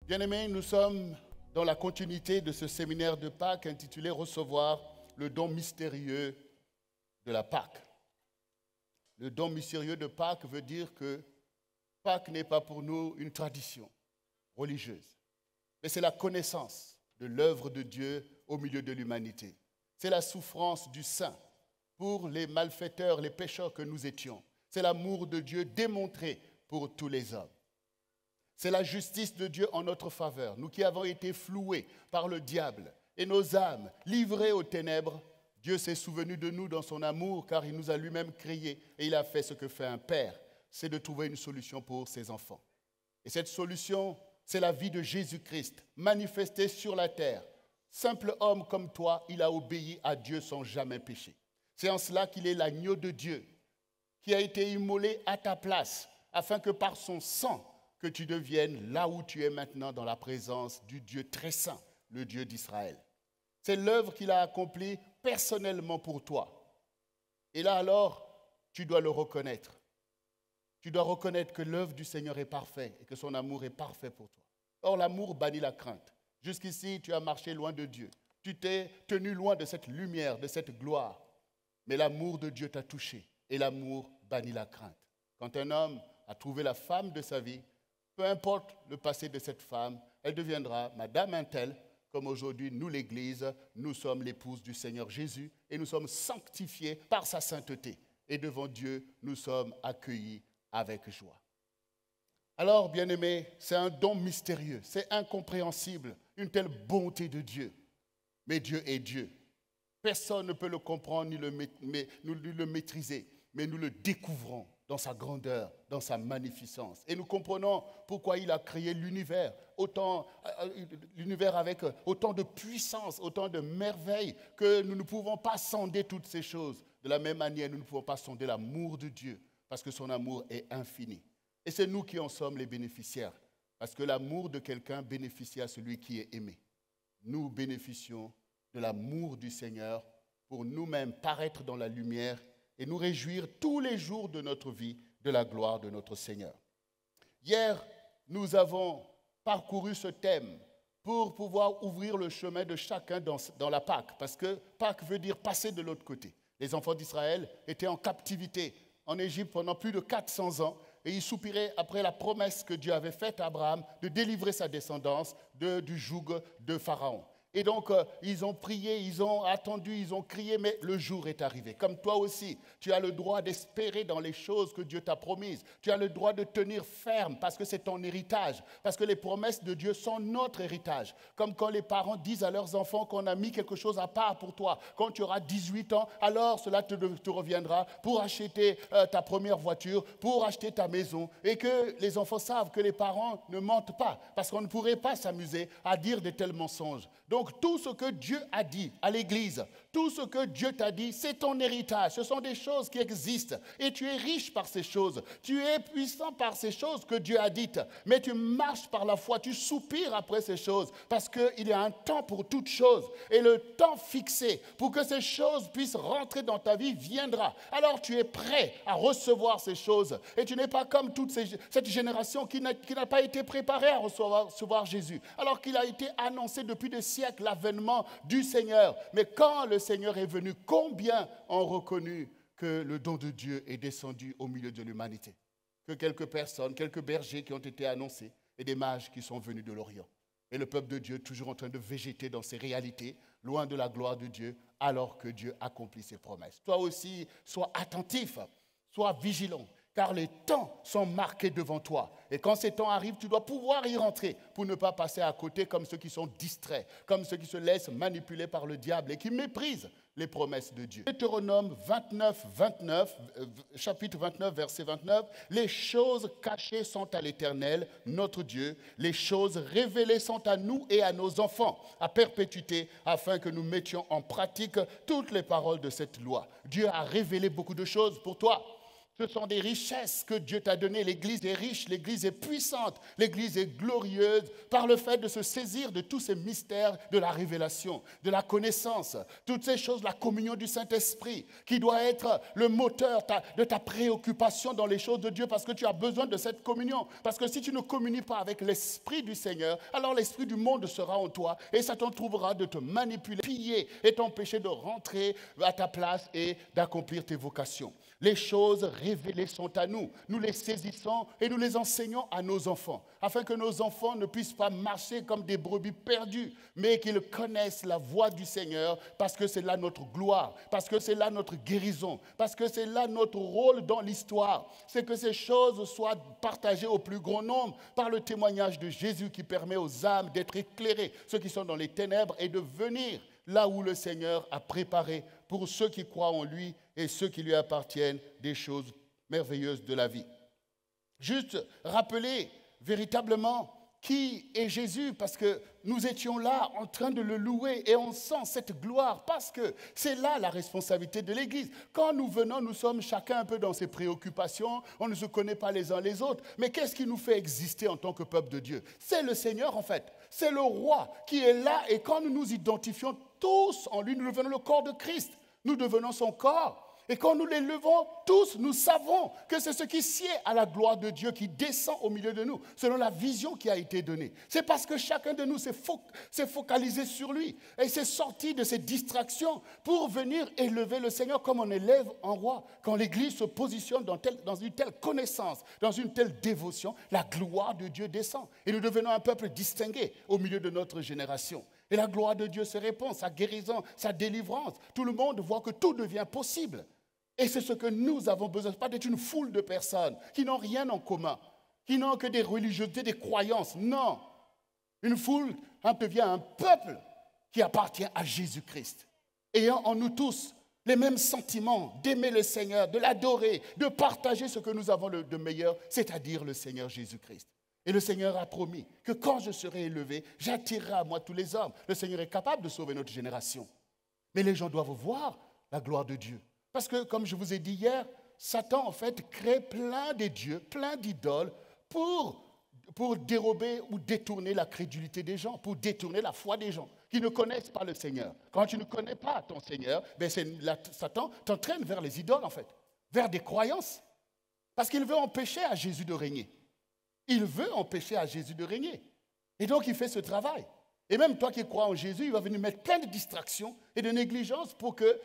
Bien-aimés, nous sommes dans la continuité de ce séminaire de Pâques intitulé « Recevoir le don mystérieux de la Pâque ». Le don mystérieux de Pâques veut dire que Pâques n'est pas pour nous une tradition religieuse, mais c'est la connaissance de l'œuvre de Dieu au milieu de l'humanité. C'est la souffrance du Saint pour les malfaiteurs, les pécheurs que nous étions. C'est l'amour de Dieu démontré pour tous les hommes. C'est la justice de Dieu en notre faveur. Nous qui avons été floués par le diable et nos âmes livrées aux ténèbres, Dieu s'est souvenu de nous dans son amour car il nous a lui-même créés et il a fait ce que fait un père, c'est de trouver une solution pour ses enfants. Et cette solution, c'est la vie de Jésus-Christ manifestée sur la terre. Simple homme comme toi, il a obéi à Dieu sans jamais pécher. C'est en cela qu'il est l'agneau de Dieu qui a été immolé à ta place afin que par son sang, que tu deviennes là où tu es maintenant dans la présence du Dieu très saint, le Dieu d'Israël. C'est l'œuvre qu'il a accomplie personnellement pour toi. Et là alors, tu dois le reconnaître. Tu dois reconnaître que l'œuvre du Seigneur est parfaite et que son amour est parfait pour toi. Or, l'amour bannit la crainte. Jusqu'ici, tu as marché loin de Dieu. Tu t'es tenu loin de cette lumière, de cette gloire. Mais l'amour de Dieu t'a touché et l'amour bannit la crainte. Quand un homme a trouvé la femme de sa vie, peu importe le passé de cette femme, elle deviendra Madame un-tel, comme aujourd'hui, nous, l'Église, nous sommes l'épouse du Seigneur Jésus et nous sommes sanctifiés par sa sainteté. Et devant Dieu, nous sommes accueillis avec joie. Alors, bien-aimés, c'est un don mystérieux, c'est incompréhensible, une telle bonté de Dieu. Mais Dieu est Dieu. Personne ne peut le comprendre ni le maîtriser, mais nous le découvrons dans sa grandeur, dans sa magnificence. Et nous comprenons pourquoi il a créé l'univers, l'univers avec autant de puissance, autant de merveilles, que nous ne pouvons pas sonder toutes ces choses. De la même manière, nous ne pouvons pas sonder l'amour de Dieu, parce que son amour est infini. Et c'est nous qui en sommes les bénéficiaires, parce que l'amour de quelqu'un bénéficie à celui qui est aimé. Nous bénéficions de l'amour du Seigneur pour nous-mêmes paraître dans la lumière et nous réjouir tous les jours de notre vie de la gloire de notre Seigneur. Hier, nous avons parcouru ce thème pour pouvoir ouvrir le chemin de chacun dans la Pâque, parce que Pâque veut dire passer de l'autre côté. Les enfants d'Israël étaient en captivité en Égypte pendant plus de 400 ans et ils soupiraient après la promesse que Dieu avait faite à Abraham de délivrer sa descendance du joug de Pharaon. Et donc, ils ont prié, ils ont attendu, ils ont crié, mais le jour est arrivé. Comme toi aussi, tu as le droit d'espérer dans les choses que Dieu t'a promises. Tu as le droit de tenir ferme parce que c'est ton héritage, parce que les promesses de Dieu sont notre héritage. Comme quand les parents disent à leurs enfants qu'on a mis quelque chose à part pour toi. Quand tu auras 18 ans, alors cela te reviendra pour acheter ta première voiture, pour acheter ta maison. Et que les enfants savent que les parents ne mentent pas, parce qu'on ne pourrait pas s'amuser à dire de tels mensonges. Donc, tout ce que Dieu a dit à l'Église, tout ce que Dieu t'a dit, c'est ton héritage. Ce sont des choses qui existent. Et tu es riche par ces choses. Tu es puissant par ces choses que Dieu a dites. Mais tu marches par la foi, tu soupires après ces choses. Parce qu'il y a un temps pour toutes choses. Et le temps fixé pour que ces choses puissent rentrer dans ta vie viendra. Alors tu es prêt à recevoir ces choses. Et tu n'es pas comme cette génération qui n'a pas été préparée à recevoir Jésus. Alors qu'il a été annoncé depuis des siècles l'avènement du Seigneur. Mais quand le Seigneur est venu, combien ont reconnu que le don de Dieu est descendu au milieu de l'humanité? Que quelques personnes, quelques bergers qui ont été annoncés et des mages qui sont venus de l'Orient. Et le peuple de Dieu toujours en train de végéter dans ses réalités, loin de la gloire de Dieu, alors que Dieu accomplit ses promesses. Toi aussi, sois attentif, sois vigilant. Car les temps sont marqués devant toi. Et quand ces temps arrivent, tu dois pouvoir y rentrer pour ne pas passer à côté comme ceux qui sont distraits, comme ceux qui se laissent manipuler par le diable et qui méprisent les promesses de Dieu. Deutéronome 29, chapitre 29, verset 29, « Les choses cachées sont à l'Éternel, notre Dieu. Les choses révélées sont à nous et à nos enfants, à perpétuité, afin que nous mettions en pratique toutes les paroles de cette loi. » Dieu a révélé beaucoup de choses pour toi. Ce sont des richesses que Dieu t'a données. L'Église est riche, l'Église est puissante, l'Église est glorieuse par le fait de se saisir de tous ces mystères de la révélation, de la connaissance, toutes ces choses, la communion du Saint-Esprit, qui doit être le moteur de ta préoccupation dans les choses de Dieu, parce que tu as besoin de cette communion. Parce que si tu ne communies pas avec l'Esprit du Seigneur, alors l'Esprit du monde sera en toi et Satan trouvera de te manipuler, piller et t'empêcher de rentrer à ta place et d'accomplir tes vocations. Les choses révélées sont à nous. Nous les saisissons et nous les enseignons à nos enfants, afin que nos enfants ne puissent pas marcher comme des brebis perdues, mais qu'ils connaissent la voix du Seigneur, parce que c'est là notre gloire, parce que c'est là notre guérison, parce que c'est là notre rôle dans l'histoire. C'est que ces choses soient partagées au plus grand nombre par le témoignage de Jésus qui permet aux âmes d'être éclairées, ceux qui sont dans les ténèbres, et de venir là où le Seigneur a préparé pour ceux qui croient en lui et ceux qui lui appartiennent des choses merveilleuses de la vie. Juste rappeler véritablement qui est Jésus, parce que nous étions là en train de le louer et on sent cette gloire, parce que c'est là la responsabilité de l'Église. Quand nous venons, nous sommes chacun un peu dans ses préoccupations, on ne se connaît pas les uns les autres, mais qu'est-ce qui nous fait exister en tant que peuple de Dieu? C'est le Seigneur en fait, c'est le roi qui est là, et quand nous nous identifions tous en lui, nous devenons le corps de Christ, nous devenons son corps. Et quand nous les levons, tous, nous savons que c'est ce qui sied à la gloire de Dieu qui descend au milieu de nous, selon la vision qui a été donnée. C'est parce que chacun de nous s'est focalisé sur lui et s'est sorti de ses distractions pour venir élever le Seigneur comme on élève un roi. Quand l'Église se positionne dans une telle connaissance, dans une telle dévotion, la gloire de Dieu descend. Et nous devenons un peuple distingué au milieu de notre génération. Et la gloire de Dieu se répand, sa guérison, sa délivrance. Tout le monde voit que tout devient possible. Et c'est ce que nous avons besoin, pas d'être une foule de personnes qui n'ont rien en commun, qui n'ont que des religiosités, des croyances. Non, une foule devient un peuple qui appartient à Jésus-Christ, ayant en nous tous les mêmes sentiments d'aimer le Seigneur, de l'adorer, de partager ce que nous avons de meilleur, c'est-à-dire le Seigneur Jésus-Christ. Et le Seigneur a promis que quand je serai élevé, j'attirerai à moi tous les hommes. Le Seigneur est capable de sauver notre génération. Mais les gens doivent voir la gloire de Dieu. Parce que, comme je vous ai dit hier, Satan, en fait, crée plein de dieux, plein d'idoles pour dérober ou détourner la crédulité des gens, pour détourner la foi des gens qui ne connaissent pas le Seigneur. Quand tu ne connais pas ton Seigneur, Satan t'entraîne vers les idoles, en fait, vers des croyances. Parce qu'il veut empêcher à Jésus de régner. Il veut empêcher à Jésus de régner. Et donc, il fait ce travail. Et même toi qui crois en Jésus, il va venir mettre plein de distractions et de négligences pour que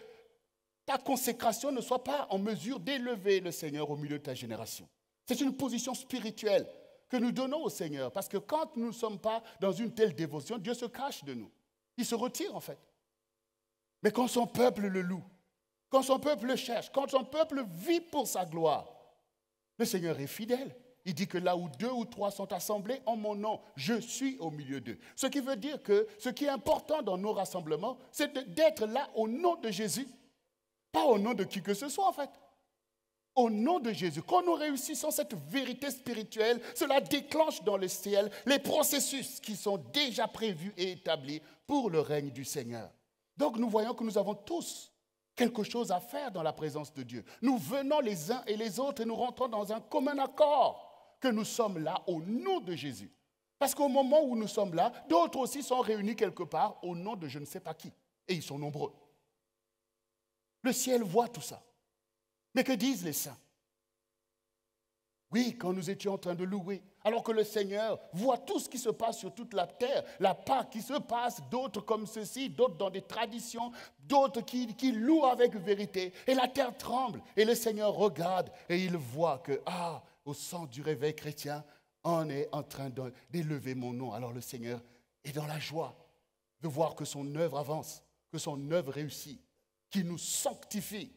ta consécration ne soit pas en mesure d'élever le Seigneur au milieu de ta génération. C'est une position spirituelle que nous donnons au Seigneur, parce que quand nous ne sommes pas dans une telle dévotion, Dieu se cache de nous. Il se retire en fait. Mais quand son peuple le loue, quand son peuple le cherche, quand son peuple vit pour sa gloire, le Seigneur est fidèle. Il dit que là où 2 ou 3 sont assemblés en mon nom, je suis au milieu d'eux. Ce qui veut dire que ce qui est important dans nos rassemblements, c'est d'être là au nom de Jésus. Pas au nom de qui que ce soit, en fait. Au nom de Jésus. Quand nous réussissons cette vérité spirituelle, cela déclenche dans le ciel les processus qui sont déjà prévus et établis pour le règne du Seigneur. Donc nous voyons que nous avons tous quelque chose à faire dans la présence de Dieu. Nous venons les uns et les autres et nous rentrons dans un commun accord que nous sommes là au nom de Jésus. Parce qu'au moment où nous sommes là, d'autres aussi sont réunis quelque part au nom de je ne sais pas qui. Et ils sont nombreux. Le ciel voit tout ça. Mais que disent les saints? Oui, quand nous étions en train de louer, alors que le Seigneur voit tout ce qui se passe sur toute la terre, la Pâque qui se passe, d'autres comme ceci, d'autres dans des traditions, d'autres qui louent avec vérité. Et la terre tremble, et le Seigneur regarde, et il voit que, au centre du réveil chrétien, on est en train d'élever mon nom. Alors le Seigneur est dans la joie de voir que son œuvre avance, que son œuvre réussit, qui nous sanctifie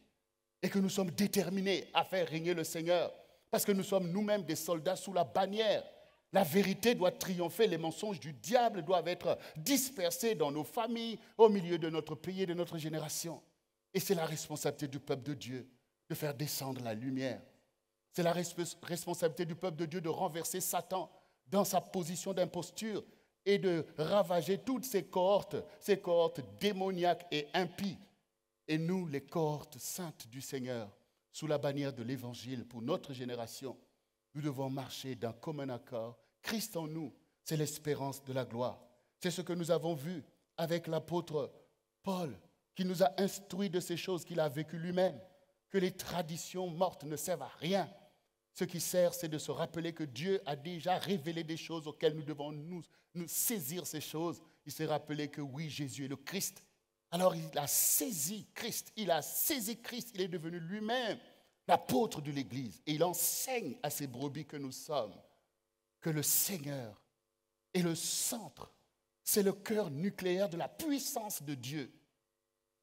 et que nous sommes déterminés à faire régner le Seigneur parce que nous sommes nous-mêmes des soldats sous la bannière. La vérité doit triompher, les mensonges du diable doivent être dispersés dans nos familles, au milieu de notre pays et de notre génération. Et c'est la responsabilité du peuple de Dieu de faire descendre la lumière. C'est la responsabilité du peuple de Dieu de renverser Satan dans sa position d'imposture et de ravager toutes ces cohortes démoniaques et impies. Et nous, les cohortes saintes du Seigneur, sous la bannière de l'Évangile pour notre génération, nous devons marcher d'un commun accord. Christ en nous, c'est l'espérance de la gloire. C'est ce que nous avons vu avec l'apôtre Paul, qui nous a instruit de ces choses qu'il a vécues lui-même, que les traditions mortes ne servent à rien. Ce qui sert, c'est de se rappeler que Dieu a déjà révélé des choses auxquelles nous devons nous saisir ces choses. Il s'est rappelé que oui, Jésus est le Christ. Alors il a saisi Christ, il est devenu lui-même l'apôtre de l'Église. Et il enseigne à ces brebis que nous sommes que le Seigneur est le centre, c'est le cœur nucléaire de la puissance de Dieu.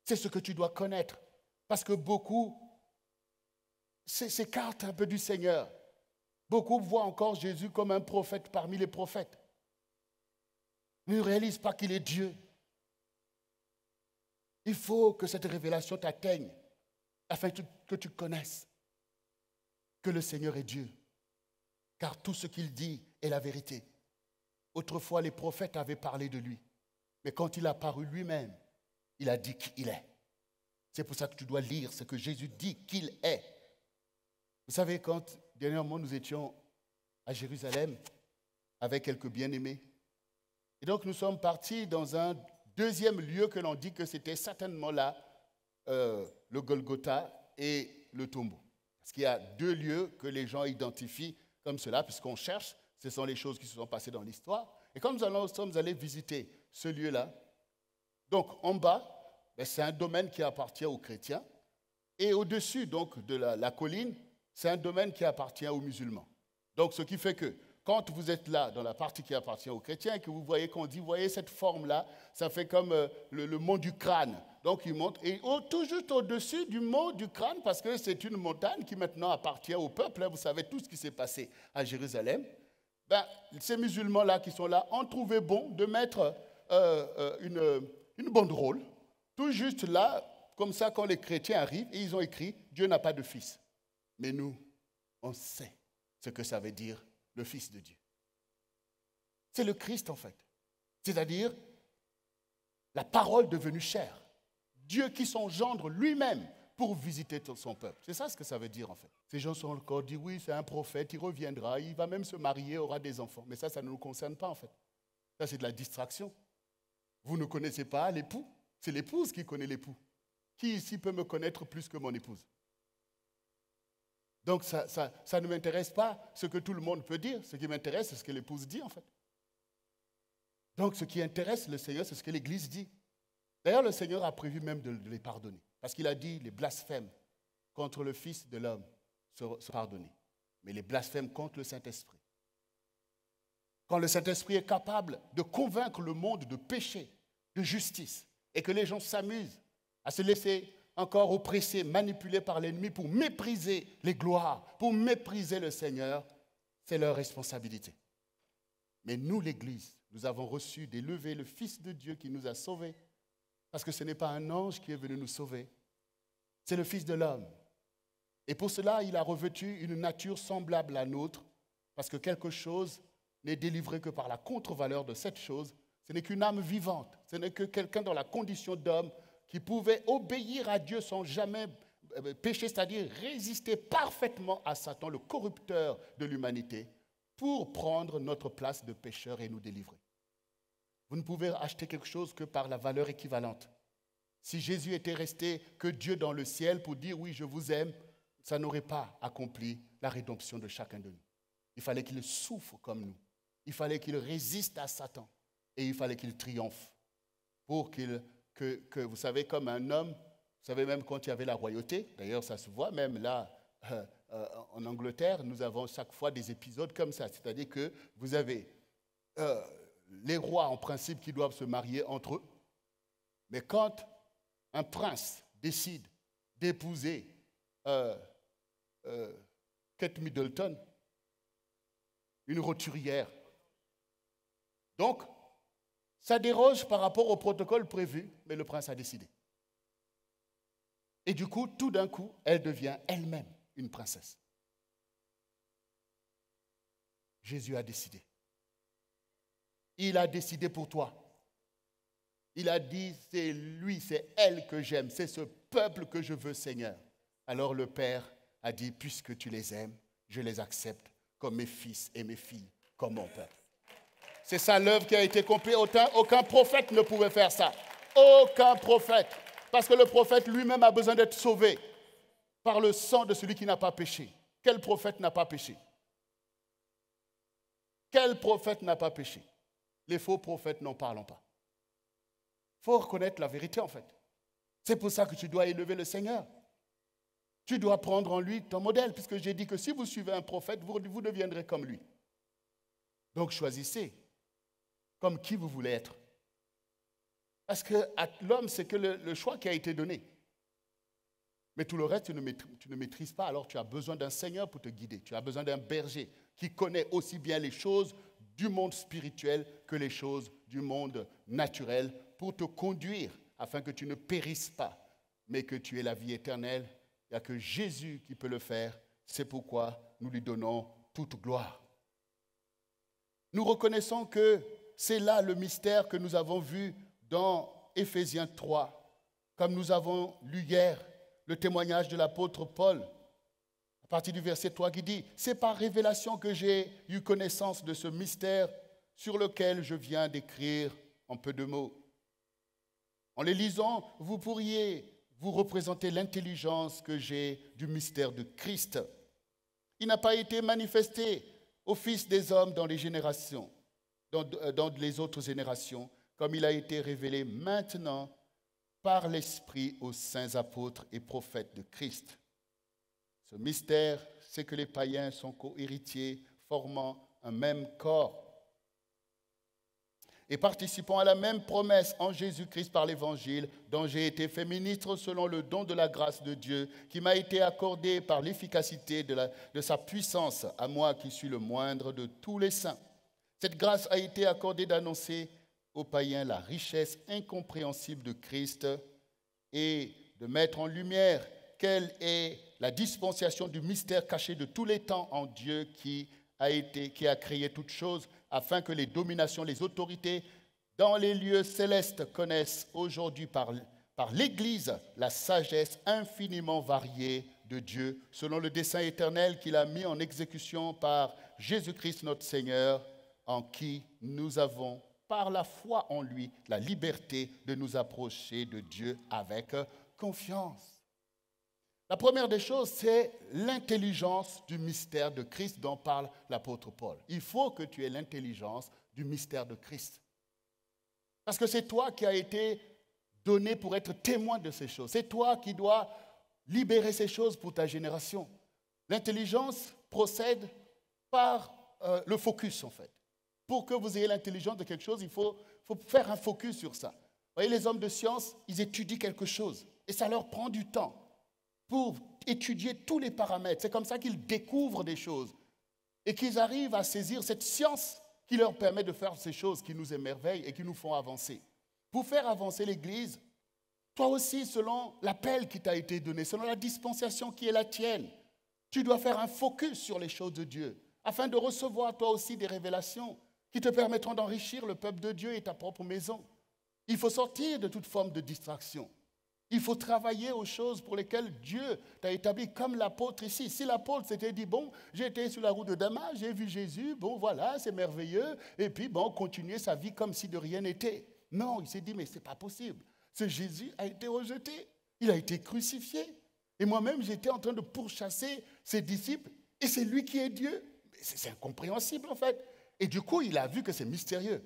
C'est ce que tu dois connaître. Parce que beaucoup s'écartent un peu du Seigneur. Beaucoup voient encore Jésus comme un prophète parmi les prophètes. Ils ne réalisent pas qu'il est Dieu. Il faut que cette révélation t'atteigne afin que tu connaisses que le Seigneur est Dieu. Car tout ce qu'il dit est la vérité. Autrefois, les prophètes avaient parlé de lui. Mais quand il a paru lui-même, il a dit qui il est. C'est pour ça que tu dois lire ce que Jésus dit qu'il est. Vous savez, quand dernièrement nous étions à Jérusalem avec quelques bien-aimés, et donc nous sommes partis dans un deuxième lieu que l'on dit que c'était certainement là, le Golgotha et le tombeau. Parce qu'il y a deux lieux que les gens identifient comme cela, puisqu'on cherche, ce sont les choses qui se sont passées dans l'histoire. Et quand nous sommes allés visiter ce lieu-là, donc en bas, c'est un domaine qui appartient aux chrétiens, et au-dessus donc de la colline, c'est un domaine qui appartient aux musulmans. Donc ce qui fait que quand vous êtes là, dans la partie qui appartient aux chrétiens, et que vous voyez qu'on dit, voyez cette forme-là, ça fait comme le mont du crâne. Donc il monte, et tout juste au-dessus du mont du crâne, parce que c'est une montagne qui maintenant appartient au peuple, vous savez tout ce qui s'est passé à Jérusalem, ces musulmans-là qui sont là ont trouvé bon de mettre une banderole, tout juste là, comme ça quand les chrétiens arrivent, et ils ont écrit, Dieu n'a pas de fils. Mais nous, on sait ce que ça veut dire, le Fils de Dieu. C'est le Christ en fait. C'est-à-dire la parole devenue chair. Dieu qui s'engendre lui-même pour visiter son peuple. C'est ça ce que ça veut dire en fait. Ces gens sont encore dit, oui, c'est un prophète, il reviendra, il va même se marier, aura des enfants. Mais ça ne nous concerne pas en fait. Ça, c'est de la distraction. Vous ne connaissez pas l'époux. C'est l'épouse qui connaît l'époux. Qui ici peut me connaître plus que mon épouse? Donc, ça ne m'intéresse pas ce que tout le monde peut dire. Ce qui m'intéresse, c'est ce que l'épouse dit, en fait. Donc, ce qui intéresse le Seigneur, c'est ce que l'Église dit. D'ailleurs, le Seigneur a prévu même de les pardonner. Parce qu'il a dit, les blasphèmes contre le Fils de l'homme seront pardonnés. Mais les blasphèmes contre le Saint-Esprit. Quand le Saint-Esprit est capable de convaincre le monde de péché, de justice, et que les gens s'amusent à se laisser encore oppressés, manipulés par l'ennemi pour mépriser les gloires, pour mépriser le Seigneur, c'est leur responsabilité. Mais nous, l'Église, nous avons reçu d'élever le Fils de Dieu qui nous a sauvés, parce que ce n'est pas un ange qui est venu nous sauver, c'est le Fils de l'homme. Et pour cela, il a revêtu une nature semblable à la nôtre, parce que quelque chose n'est délivré que par la contre-valeur de cette chose. Ce n'est qu'une âme vivante, ce n'est que quelqu'un dans la condition d'homme qui pouvait obéir à Dieu sans jamais pécher, c'est-à-dire résister parfaitement à Satan, le corrupteur de l'humanité, pour prendre notre place de pécheur et nous délivrer. Vous ne pouvez acheter quelque chose que par la valeur équivalente. Si Jésus était resté que Dieu dans le ciel pour dire « oui, je vous aime », ça n'aurait pas accompli la rédemption de chacun de nous. Il fallait qu'il souffre comme nous. Il fallait qu'il résiste à Satan. Et il fallait qu'il triomphe pour que, vous savez, comme un homme, vous savez, même quand il y avait la royauté, d'ailleurs ça se voit même là, en Angleterre, nous avons chaque fois des épisodes comme ça, c'est-à-dire que vous avez les rois en principe qui doivent se marier entre eux, mais quand un prince décide d'épouser Kate Middleton, une roturière, donc ça déroge par rapport au protocole prévu, mais le prince a décidé. Et du coup, tout d'un coup, elle devient elle-même une princesse. Jésus a décidé. Il a décidé pour toi. Il a dit, c'est lui, c'est elle que j'aime, c'est ce peuple que je veux, Seigneur. Alors le Père a dit, puisque tu les aimes, je les accepte comme mes fils et mes filles, comme mon peuple. C'est ça l'œuvre qui a été accomplie. Aucun prophète ne pouvait faire ça. Aucun prophète. Parce que le prophète lui-même a besoin d'être sauvé par le sang de celui qui n'a pas péché. Quel prophète n'a pas péché? Quel prophète n'a pas péché? Les faux prophètes n'en parlent pas. Il faut reconnaître la vérité en fait. C'est pour ça que tu dois élever le Seigneur. Tu dois prendre en lui ton modèle, puisque j'ai dit que si vous suivez un prophète, vous deviendrez comme lui. Donc choisissez comme qui vous voulez être. Parce que l'homme, c'est que le choix qui a été donné. Mais tout le reste, tu ne maîtrises pas, alors tu as besoin d'un Seigneur pour te guider. Tu as besoin d'un berger qui connaît aussi bien les choses du monde spirituel que les choses du monde naturel pour te conduire afin que tu ne périsses pas, mais que tu aies la vie éternelle. Il n'y a que Jésus qui peut le faire. C'est pourquoi nous lui donnons toute gloire. Nous reconnaissons que c'est là le mystère que nous avons vu dans Éphésiens 3, comme nous avons lu hier le témoignage de l'apôtre Paul, à partir du verset 3 qui dit « C'est par révélation que j'ai eu connaissance de ce mystère sur lequel je viens d'écrire en peu de mots. » En les lisant, vous pourriez vous représenter l'intelligence que j'ai du mystère de Christ. Il n'a pas été manifesté aux fils des hommes dans les générations, dans les autres générations, comme il a été révélé maintenant par l'Esprit aux saints apôtres et prophètes de Christ. Ce mystère, c'est que les païens sont co-héritiers, formant un même corps et participant à la même promesse en Jésus-Christ par l'Évangile, dont j'ai été fait ministre selon le don de la grâce de Dieu, qui m'a été accordé par l'efficacité de sa puissance, à moi qui suis le moindre de tous les saints. Cette grâce a été accordée d'annoncer aux païens la richesse incompréhensible de Christ et de mettre en lumière quelle est la dispensation du mystère caché de tous les temps en Dieu qui a créé toutes choses, afin que les dominations, les autorités dans les lieux célestes connaissent aujourd'hui par l'Église la sagesse infiniment variée de Dieu, selon le dessein éternel qu'il a mis en exécution par Jésus-Christ notre Seigneur, en qui nous avons, par la foi en lui, la liberté de nous approcher de Dieu avec confiance. La première des choses, c'est l'intelligence du mystère de Christ dont parle l'apôtre Paul. Il faut que tu aies l'intelligence du mystère de Christ. Parce que c'est toi qui as été donné pour être témoin de ces choses. C'est toi qui dois libérer ces choses pour ta génération. L'intelligence procède par le focus, en fait. Pour que vous ayez l'intelligence de quelque chose, il faut faire un focus sur ça. Vous voyez, les hommes de science, ils étudient quelque chose et ça leur prend du temps pour étudier tous les paramètres. C'est comme ça qu'ils découvrent des choses et qu'ils arrivent à saisir cette science qui leur permet de faire ces choses qui nous émerveillent et qui nous font avancer. Pour faire avancer l'Église, toi aussi, selon l'appel qui t'a été donné, selon la dispensation qui est la tienne, tu dois faire un focus sur les choses de Dieu afin de recevoir toi aussi des révélations qui te permettront d'enrichir le peuple de Dieu et ta propre maison. Il faut sortir de toute forme de distraction. Il faut travailler aux choses pour lesquelles Dieu t'a établi, comme l'apôtre ici. Si l'apôtre s'était dit, bon, j'ai été sur la route de Damas, j'ai vu Jésus, bon voilà, c'est merveilleux, et puis bon, continuer sa vie comme si de rien n'était. Non, il s'est dit, mais ce n'est pas possible. Ce Jésus a été rejeté, il a été crucifié. Et moi-même, j'étais en train de pourchasser ses disciples, et c'est lui qui est Dieu. C'est incompréhensible en fait. Et du coup, il a vu que c'est mystérieux.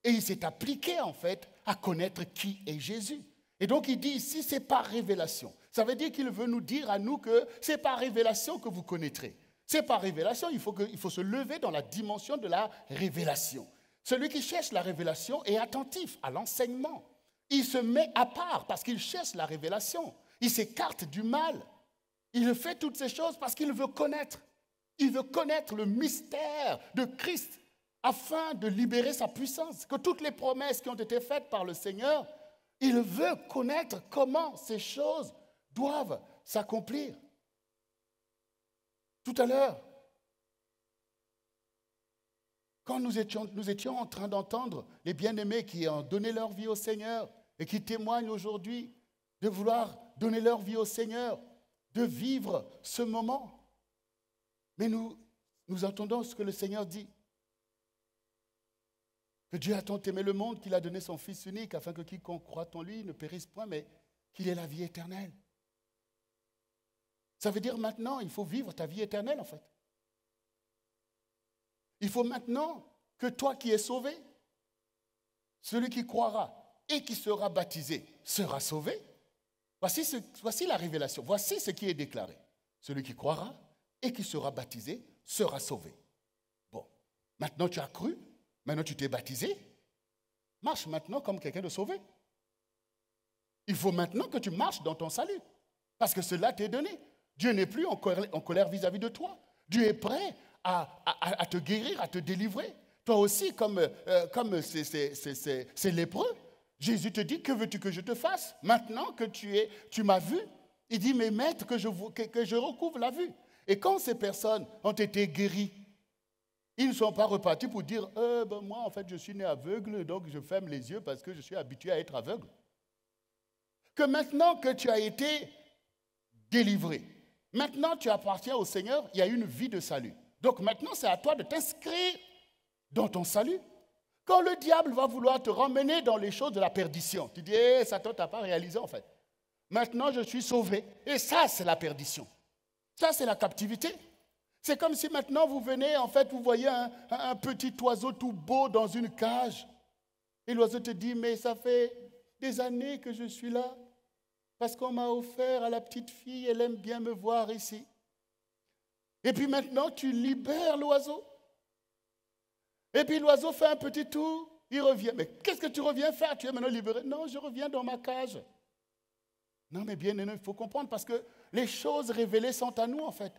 Et il s'est appliqué en fait à connaître qui est Jésus. Et donc il dit ici, c'est par révélation. Ça veut dire qu'il veut nous dire à nous que c'est par révélation que vous connaîtrez. C'est par révélation, il faut se lever dans la dimension de la révélation. Celui qui cherche la révélation est attentif à l'enseignement. Il se met à part parce qu'il cherche la révélation. Il s'écarte du mal. Il fait toutes ces choses parce qu'il veut connaître. Il veut connaître le mystère de Christ afin de libérer sa puissance. Que toutes les promesses qui ont été faites par le Seigneur, il veut connaître comment ces choses doivent s'accomplir. Tout à l'heure, quand nous étions en train d'entendre les bien-aimés qui ont donné leur vie au Seigneur et qui témoignent aujourd'hui de vouloir donner leur vie au Seigneur, de vivre ce moment. Mais nous entendons ce que le Seigneur dit. Que Dieu a tant aimé le monde qu'il a donné son Fils unique afin que quiconque croit en lui ne périsse point, mais qu'il ait la vie éternelle. Ça veut dire maintenant, il faut vivre ta vie éternelle en fait. Il faut maintenant que toi qui es sauvé, celui qui croira et qui sera baptisé sera sauvé. Voici la révélation, voici ce qui est déclaré. Celui qui croira et qui sera baptisé sera sauvé. Bon, maintenant tu as cru, maintenant tu t'es baptisé, marche maintenant comme quelqu'un de sauvé. Il faut maintenant que tu marches dans ton salut, parce que cela t'est donné. Dieu n'est plus en colère vis-à-vis de toi. Dieu est prêt à te guérir, à te délivrer. Toi aussi, comme c'est lépreux, Jésus te dit, que veux-tu que je te fasse? Maintenant que tu m'as vu, il dit, mais maître, que je recouvre la vue. Et quand ces personnes ont été guéries, ils ne sont pas repartis pour dire, moi en fait je suis né aveugle, donc je ferme les yeux parce que je suis habitué à être aveugle. Que maintenant que tu as été délivré, maintenant tu appartiens au Seigneur, il y a une vie de salut. Donc maintenant c'est à toi de t'inscrire dans ton salut. Quand le diable va vouloir te ramener dans les choses de la perdition, tu dis, Satan t'a pas réalisé en fait. Maintenant je suis sauvé. Et ça c'est la perdition. Ça c'est la captivité. C'est comme si maintenant vous venez, en fait, vous voyez un petit oiseau tout beau dans une cage. Et l'oiseau te dit, mais ça fait des années que je suis là, parce qu'on m'a offert à la petite fille, elle aime bien me voir ici. Et puis maintenant, tu libères l'oiseau. Et puis l'oiseau fait un petit tour, il revient. Mais qu'est-ce que tu reviens faire? Tu es maintenant libéré? Non, je reviens dans ma cage. Non, mais bien, il faut comprendre, parce que les choses révélées sont à nous, en fait.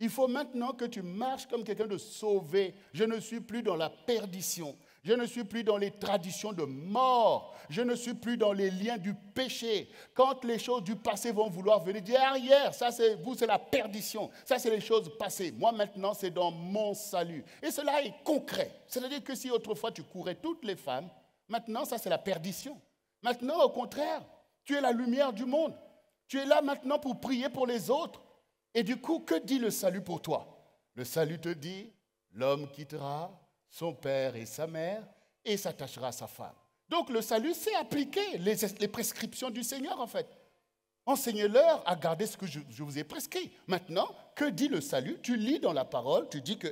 Il faut maintenant que tu marches comme quelqu'un de sauvé. Je ne suis plus dans la perdition. Je ne suis plus dans les traditions de mort. Je ne suis plus dans les liens du péché. Quand les choses du passé vont vouloir venir dire arrière, ça c'est la perdition. Ça c'est les choses passées. Moi maintenant c'est dans mon salut. Et cela est concret. C'est-à-dire que si autrefois tu courais toutes les femmes, maintenant ça c'est la perdition. Maintenant au contraire, tu es la lumière du monde. Tu es là maintenant pour prier pour les autres. Et du coup, que dit le salut pour toi? Le salut te dit, l'homme quittera son père et sa mère et s'attachera à sa femme. Donc le salut, c'est appliquer les prescriptions du Seigneur en fait. Enseignez-leur à garder ce que je vous ai prescrit. Maintenant, que dit le salut? Tu lis dans la parole, tu dis que,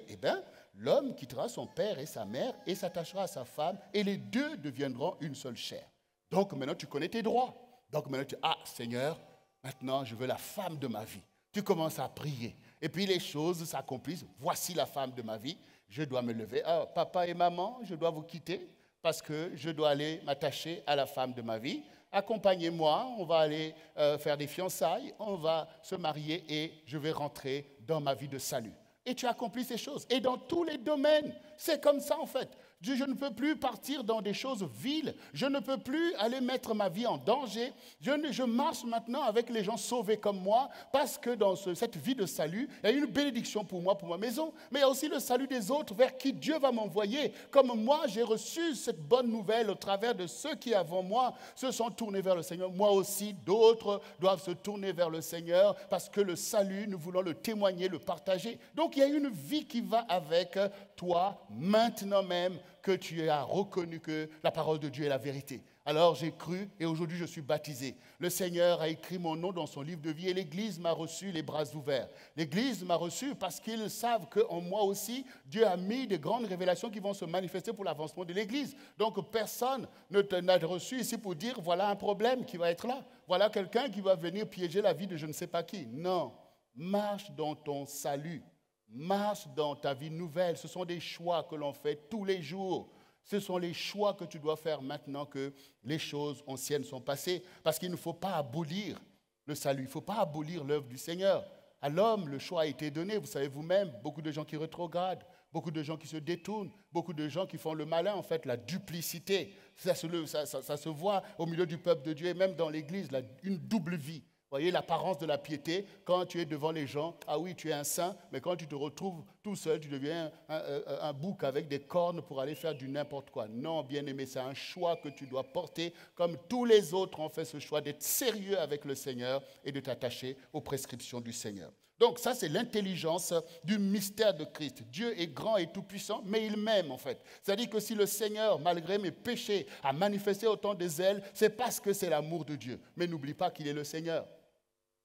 l'homme quittera son père et sa mère et s'attachera à sa femme et les deux deviendront une seule chair. Donc maintenant, tu connais tes droits. Donc maintenant, tu dis, Seigneur, maintenant, je veux la femme de ma vie. Tu commences à prier. Et puis les choses s'accomplissent. Voici la femme de ma vie. Je dois me lever. Papa et maman, je dois vous quitter parce que je dois aller m'attacher à la femme de ma vie. Accompagnez-moi, on va aller faire des fiançailles, on va se marier et je vais rentrer dans ma vie de salut. Et tu accomplis ces choses. Et dans tous les domaines, c'est comme ça en fait. Je ne peux plus partir dans des choses viles. Je ne peux plus aller mettre ma vie en danger. Je marche maintenant avec les gens sauvés comme moi parce que dans cette vie de salut, il y a une bénédiction pour moi, pour ma maison, mais il y a aussi le salut des autres vers qui Dieu va m'envoyer. Comme moi, j'ai reçu cette bonne nouvelle au travers de ceux qui, avant moi, se sont tournés vers le Seigneur. Moi aussi, d'autres doivent se tourner vers le Seigneur parce que le salut, nous voulons le témoigner, le partager. Donc, il y a une vie qui va avec toi maintenant même, que tu as reconnu que la parole de Dieu est la vérité. Alors j'ai cru et aujourd'hui je suis baptisé. Le Seigneur a écrit mon nom dans son livre de vie et l'Église m'a reçu les bras ouverts. L'Église m'a reçu parce qu'ils savent qu'en moi aussi, Dieu a mis de grandes révélations qui vont se manifester pour l'avancement de l'Église. Donc personne n'a reçu ici pour dire voilà un problème qui va être là. Voilà quelqu'un qui va venir piéger la vie de je ne sais pas qui. Non, marche dans ton salut. Marche dans ta vie nouvelle. Ce sont des choix que l'on fait tous les jours. Ce sont les choix que tu dois faire maintenant que les choses anciennes sont passées. Parce qu'il ne faut pas abolir le salut. Il ne faut pas abolir l'œuvre du Seigneur. À l'homme, le choix a été donné. Vous savez vous-même, beaucoup de gens qui rétrogradent, beaucoup de gens qui se détournent, beaucoup de gens qui font le malin, en fait, la duplicité. Ça se voit au milieu du peuple de Dieu et même dans l'Église, une double vie. Vous voyez l'apparence de la piété, quand tu es devant les gens, oui, tu es un saint, mais quand tu te retrouves tout seul, tu deviens un bouc avec des cornes pour aller faire du n'importe quoi. Non, bien-aimé, c'est un choix que tu dois porter, comme tous les autres ont fait ce choix d'être sérieux avec le Seigneur et de t'attacher aux prescriptions du Seigneur. Donc ça, c'est l'intelligence du mystère de Christ. Dieu est grand et tout-puissant, mais il m'aime en fait. C'est-à-dire que si le Seigneur, malgré mes péchés, a manifesté autant de zèle, c'est parce que c'est l'amour de Dieu. Mais n'oublie pas qu'il est le Seigneur.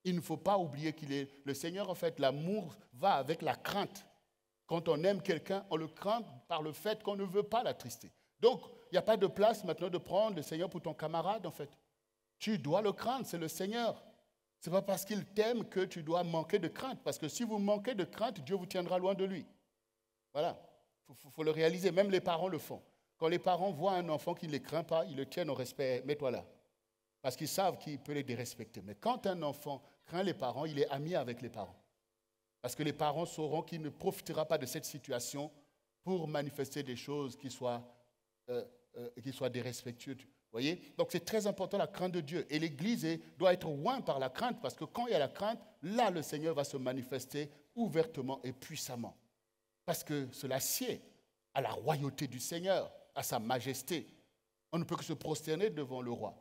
Il ne faut pas oublier qu'il est le Seigneur. En fait, l'amour va avec la crainte. Quand on aime quelqu'un, on le craint par le fait qu'on ne veut pas l'attrister. Donc, il n'y a pas de place maintenant de prendre le Seigneur pour ton camarade en fait. Tu dois le craindre, c'est le Seigneur. Ce n'est pas parce qu'il t'aime que tu dois manquer de crainte. Parce que si vous manquez de crainte, Dieu vous tiendra loin de lui. Voilà. Il faut le réaliser. Même les parents le font. Quand les parents voient un enfant qui ne les craint pas, ils le tiennent au respect. Mets-toi là. Parce qu'ils savent qu'il peut les dérespecter. Mais quand un enfant craint les parents, il est ami avec les parents. Parce que les parents sauront qu'il ne profitera pas de cette situation pour manifester des choses qui soient dérespectueuses. Voyez? Donc c'est très important la crainte de Dieu. Et l'Église doit être oint par la crainte, parce que quand il y a la crainte, là le Seigneur va se manifester ouvertement et puissamment. Parce que cela sied à la royauté du Seigneur, à sa majesté. On ne peut que se prosterner devant le roi.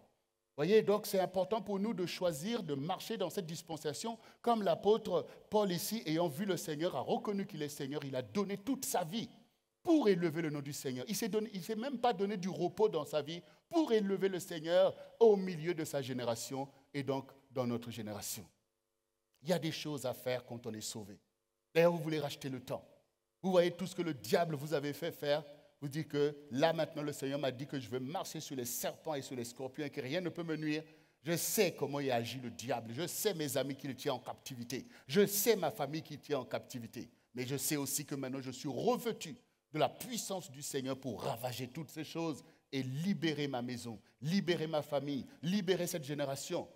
Voyez, donc c'est important pour nous de choisir de marcher dans cette dispensation, comme l'apôtre Paul ici, ayant vu le Seigneur, a reconnu qu'il est Seigneur, il a donné toute sa vie pour élever le nom du Seigneur. Il ne s'est même pas donné du repos dans sa vie pour élever le Seigneur au milieu de sa génération et donc dans notre génération. Il y a des choses à faire quand on est sauvé. D'ailleurs, vous voulez racheter le temps. Vous voyez tout ce que le diable vous avait fait faire. Vous dites que là maintenant le Seigneur m'a dit que je veux marcher sur les serpents et sur les scorpions et que rien ne peut me nuire. Je sais comment il agit le diable. Je sais mes amis qu'il tient en captivité. Je sais ma famille qu'il tient en captivité. Mais je sais aussi que maintenant je suis revêtu de la puissance du Seigneur pour ravager toutes ces choses et libérer ma maison, libérer ma famille, libérer cette génération.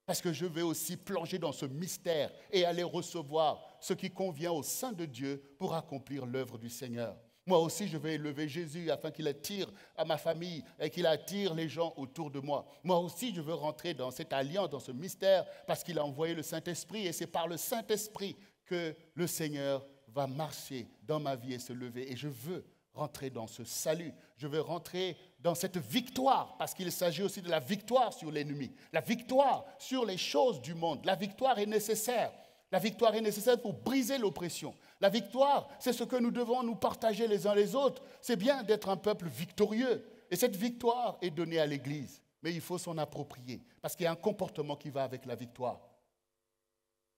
Parce que je vais aussi plonger dans ce mystère et aller recevoir ce qui convient au sein de Dieu pour accomplir l'œuvre du Seigneur. Moi aussi, je vais élever Jésus afin qu'il attire à ma famille et qu'il attire les gens autour de moi. Moi aussi, je veux rentrer dans cette alliance, dans ce mystère, parce qu'il a envoyé le Saint-Esprit et c'est par le Saint-Esprit que le Seigneur va marcher dans ma vie et se lever. Et je veux rentrer dans ce salut. Je veux rentrer dans cette victoire, parce qu'il s'agit aussi de la victoire sur l'ennemi, la victoire sur les choses du monde. La victoire est nécessaire. La victoire est nécessaire pour briser l'oppression. La victoire, c'est ce que nous devons nous partager les uns les autres. C'est bien d'être un peuple victorieux. Et cette victoire est donnée à l'Église. Mais il faut s'en approprier, parce qu'il y a un comportement qui va avec la victoire.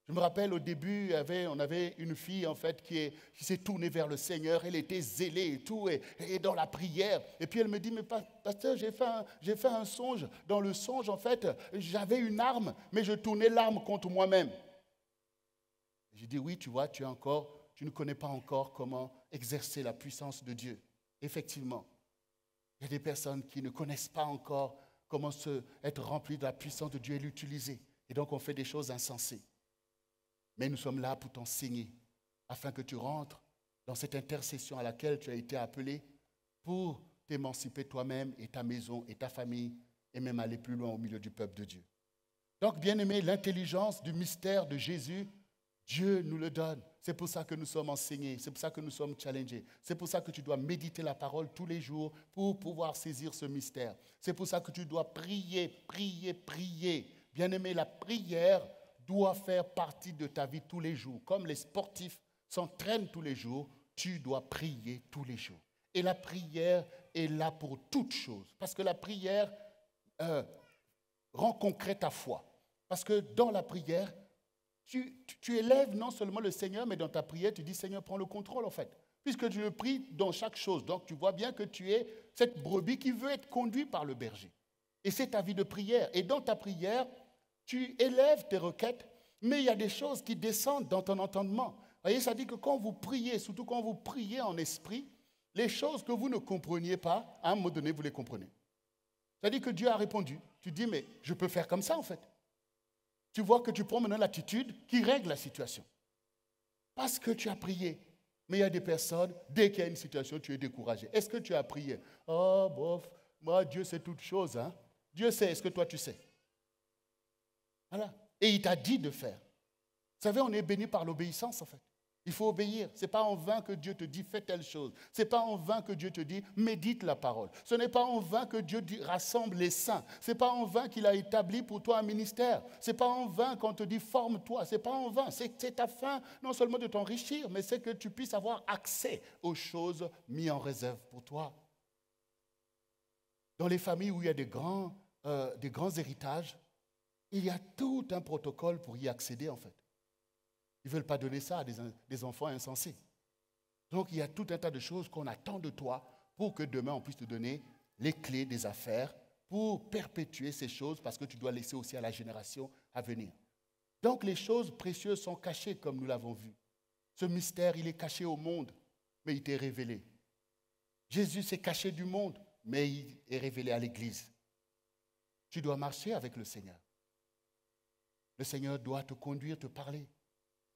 Je me rappelle au début, on avait une fille en fait qui s'est tournée vers le Seigneur. Elle était zélée et tout, et dans la prière. Et puis elle me dit, mais pasteur, j'ai fait un songe. Dans le songe, en fait, j'avais une arme, mais je tournais l'arme contre moi-même. J'ai dit, oui, tu vois, tu ne connais pas encore comment exercer la puissance de Dieu. Effectivement, il y a des personnes qui ne connaissent pas encore comment être remplies de la puissance de Dieu et l'utiliser. Et donc on fait des choses insensées. Mais nous sommes là pour t'enseigner, afin que tu rentres dans cette intercession à laquelle tu as été appelé pour t'émanciper toi-même et ta maison et ta famille et même aller plus loin au milieu du peuple de Dieu. Donc, bien-aimé, l'intelligence du mystère de Jésus, Dieu nous le donne. C'est pour ça que nous sommes enseignés, c'est pour ça que nous sommes challengés. C'est pour ça que tu dois méditer la parole tous les jours pour pouvoir saisir ce mystère. C'est pour ça que tu dois prier, prier, prier. Bien-aimé, la prière doit faire partie de ta vie tous les jours. Comme les sportifs s'entraînent tous les jours, tu dois prier tous les jours. Et la prière est là pour toute chose. Parce que la prière rend concret ta foi. Parce que dans la prière, tu élèves non seulement le Seigneur, mais dans ta prière, tu dis, Seigneur, prends le contrôle en fait. Puisque tu le pries dans chaque chose. Donc tu vois bien que tu es cette brebis qui veut être conduite par le berger. Et c'est ta vie de prière. Et dans ta prière, tu élèves tes requêtes, mais il y a des choses qui descendent dans ton entendement. Vous voyez, ça dit que quand vous priez, surtout quand vous priez en esprit, les choses que vous ne compreniez pas, à un moment donné, vous les comprenez. Ça dit que Dieu a répondu. Tu dis, mais je peux faire comme ça en fait. Tu vois que tu prends maintenant l'attitude qui règle la situation. Parce que tu as prié. Mais il y a des personnes, dès qu'il y a une situation, tu es découragé. Est-ce que tu as prié? Oh, bof, moi, Dieu sait toutes choses. Hein? Dieu sait, est-ce que toi, tu sais? Voilà. Et il t'a dit de faire. Vous savez, on est béni par l'obéissance, en fait. Il faut obéir. Ce n'est pas en vain que Dieu te dit fais telle chose. Ce n'est pas en vain que Dieu te dit médite la parole. Ce n'est pas en vain que Dieu rassemble les saints. Ce n'est pas en vain qu'il a établi pour toi un ministère. Ce n'est pas en vain qu'on te dit forme-toi. Ce n'est pas en vain. C'est afin non seulement de t'enrichir, mais c'est que tu puisses avoir accès aux choses mises en réserve pour toi. Dans les familles où il y a des grands héritages, il y a tout un protocole pour y accéder en fait. Ils ne veulent pas donner ça à des enfants insensés. Donc, il y a tout un tas de choses qu'on attend de toi pour que demain, on puisse te donner les clés des affaires pour perpétuer ces choses parce que tu dois laisser aussi à la génération à venir. Donc, les choses précieuses sont cachées comme nous l'avons vu. Ce mystère, il est caché au monde, mais il t'est révélé. Jésus s'est caché du monde, mais il est révélé à l'Église. Tu dois marcher avec le Seigneur. Le Seigneur doit te conduire, te parler.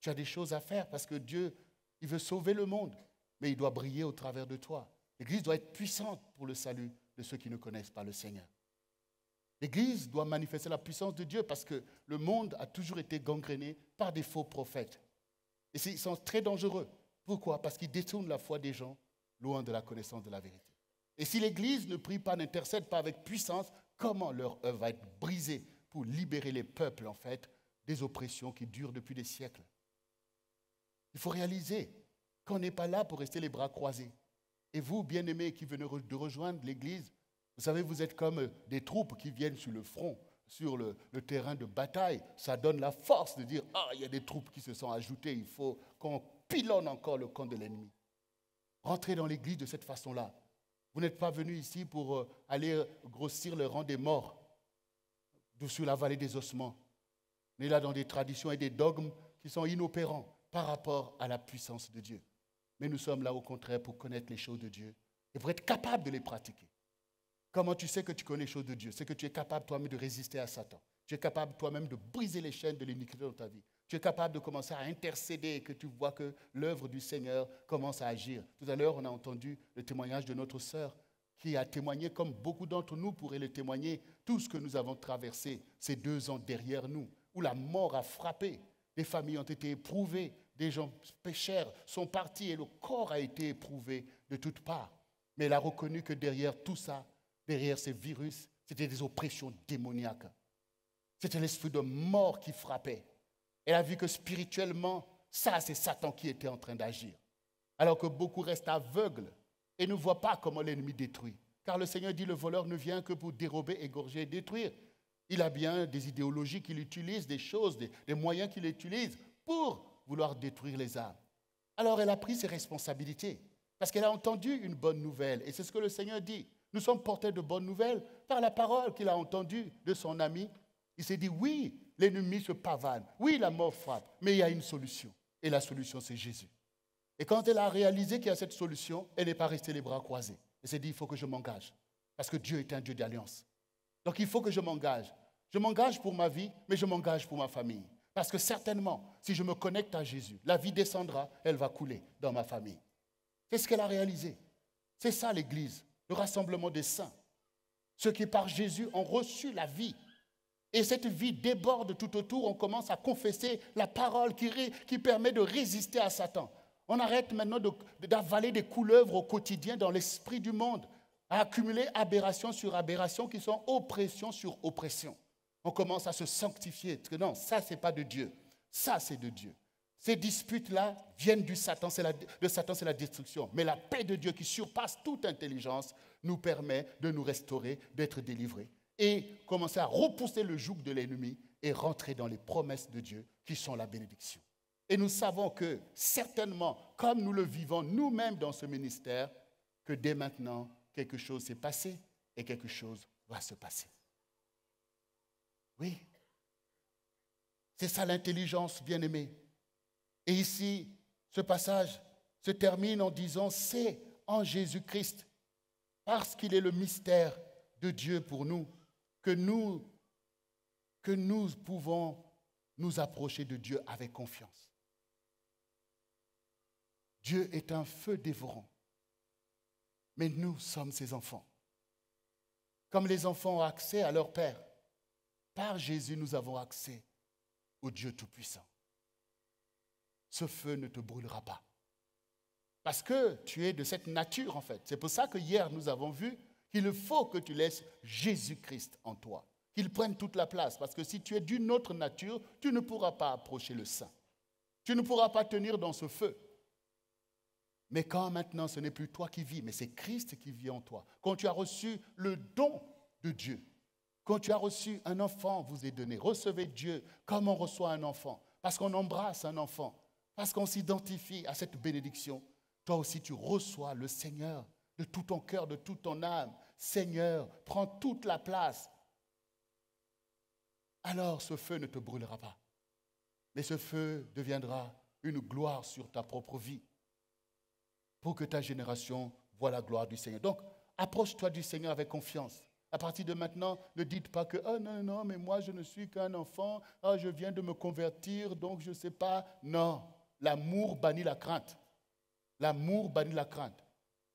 Tu as des choses à faire parce que Dieu, il veut sauver le monde, mais il doit briller au travers de toi. L'Église doit être puissante pour le salut de ceux qui ne connaissent pas le Seigneur. L'Église doit manifester la puissance de Dieu parce que le monde a toujours été gangréné par des faux prophètes. Et ils sont très dangereux. Pourquoi? Parce qu'ils détournent la foi des gens loin de la connaissance de la vérité. Et si l'Église ne prie pas, n'intercède pas avec puissance, comment leur œuvre va être brisée pour libérer les peuples, en fait, des oppressions qui durent depuis des siècles? Il faut réaliser qu'on n'est pas là pour rester les bras croisés. Et vous, bien-aimés, qui venez de rejoindre l'Église, vous savez, vous êtes comme des troupes qui viennent sur le front, sur le terrain de bataille. Ça donne la force de dire, ah, il y a des troupes qui se sont ajoutées, il faut qu'on pilonne encore le camp de l'ennemi. Rentrez dans l'Église de cette façon-là. Vous n'êtes pas venus ici pour aller grossir le rang des morts sur la vallée des ossements. On est là dans des traditions et des dogmes qui sont inopérants par rapport à la puissance de Dieu. Mais nous sommes là au contraire pour connaître les choses de Dieu et pour être capable de les pratiquer. Comment tu sais que tu connais les choses de Dieu? C'est que tu es capable toi-même de résister à Satan. Tu es capable toi-même de briser les chaînes de l'iniquité dans ta vie. Tu es capable de commencer à intercéder et que tu vois que l'œuvre du Seigneur commence à agir. Tout à l'heure, on a entendu le témoignage de notre sœur qui a témoigné, comme beaucoup d'entre nous pourraient le témoigner, tout ce que nous avons traversé ces 2 ans derrière nous, où la mort a frappé. Des familles ont été éprouvées, des gens pécheurs sont partis et le corps a été éprouvé de toutes parts. Mais elle a reconnu que derrière tout ça, derrière ces virus, c'était des oppressions démoniaques. C'était l'esprit de mort qui frappait. Elle a vu que spirituellement, ça, c'est Satan qui était en train d'agir. Alors que beaucoup restent aveugles et ne voient pas comment l'ennemi détruit. Car le Seigneur dit, le voleur ne vient que pour dérober, égorger et détruire. Il a bien des idéologies qu'il utilise, des choses, des moyens qu'il utilise pour vouloir détruire les âmes. Alors elle a pris ses responsabilités parce qu'elle a entendu une bonne nouvelle. Et c'est ce que le Seigneur dit. Nous sommes porteurs de bonnes nouvelles par la parole qu'il a entendue de son ami. Il s'est dit, oui, l'ennemi se pavane. Oui, la mort frappe. Mais il y a une solution. Et la solution, c'est Jésus. Et quand elle a réalisé qu'il y a cette solution, elle n'est pas restée les bras croisés. Elle s'est dit, il faut que je m'engage. Parce que Dieu est un Dieu d'alliance. Donc il faut que je m'engage. Je m'engage pour ma vie, mais je m'engage pour ma famille. Parce que certainement, si je me connecte à Jésus, la vie descendra, elle va couler dans ma famille. C'est ce qu'elle a réalisé. C'est ça l'Église, le rassemblement des saints. Ceux qui par Jésus ont reçu la vie. Et cette vie déborde tout autour, on commence à confesser la parole qui permet de résister à Satan. On arrête maintenant d'avaler des couleuvres au quotidien dans l'esprit du monde, à accumuler aberration sur aberration qui sont oppression sur oppression. On commence à se sanctifier. Parce que non, ça, ce n'est pas de Dieu. Ça, c'est de Dieu. Ces disputes-là viennent du Satan. Le Satan, c'est la destruction. Mais la paix de Dieu qui surpasse toute intelligence nous permet de nous restaurer, d'être délivrés. Et commencer à repousser le joug de l'ennemi et rentrer dans les promesses de Dieu qui sont la bénédiction. Et nous savons que certainement, comme nous le vivons nous-mêmes dans ce ministère, que dès maintenant, quelque chose s'est passé et quelque chose va se passer. Oui, c'est ça l'intelligence, bien-aimée. Et ici, ce passage se termine en disant, c'est en Jésus-Christ, parce qu'il est le mystère de Dieu pour nous, que nous pouvons nous approcher de Dieu avec confiance. Dieu est un feu dévorant, mais nous sommes ses enfants. Comme les enfants ont accès à leur Père, par Jésus, nous avons accès au Dieu Tout-Puissant. ce feu ne te brûlera pas. Parce que tu es de cette nature, en fait. C'est pour ça que hier, nous avons vu qu'il faut que tu laisses Jésus-Christ en toi, qu'il prenne toute la place. Parce que si tu es d'une autre nature, tu ne pourras pas approcher le Saint. Tu ne pourras pas tenir dans ce feu. Mais quand maintenant, ce n'est plus toi qui vis, mais c'est Christ qui vit en toi. Quand tu as reçu le don de Dieu, quand tu as reçu un enfant, vous est donné. Recevez Dieu comme on reçoit un enfant. Parce qu'on embrasse un enfant. Parce qu'on s'identifie à cette bénédiction. Toi aussi, tu reçois le Seigneur de tout ton cœur, de toute ton âme. Seigneur, prends toute la place. Alors ce feu ne te brûlera pas. Mais ce feu deviendra une gloire sur ta propre vie. Pour que ta génération voie la gloire du Seigneur. Donc, approche-toi du Seigneur avec confiance. À partir de maintenant, ne dites pas que « Oh non, non, mais moi je ne suis qu'un enfant, oh, je viens de me convertir, donc je ne sais pas. » Non, l'amour bannit la crainte. L'amour bannit la crainte.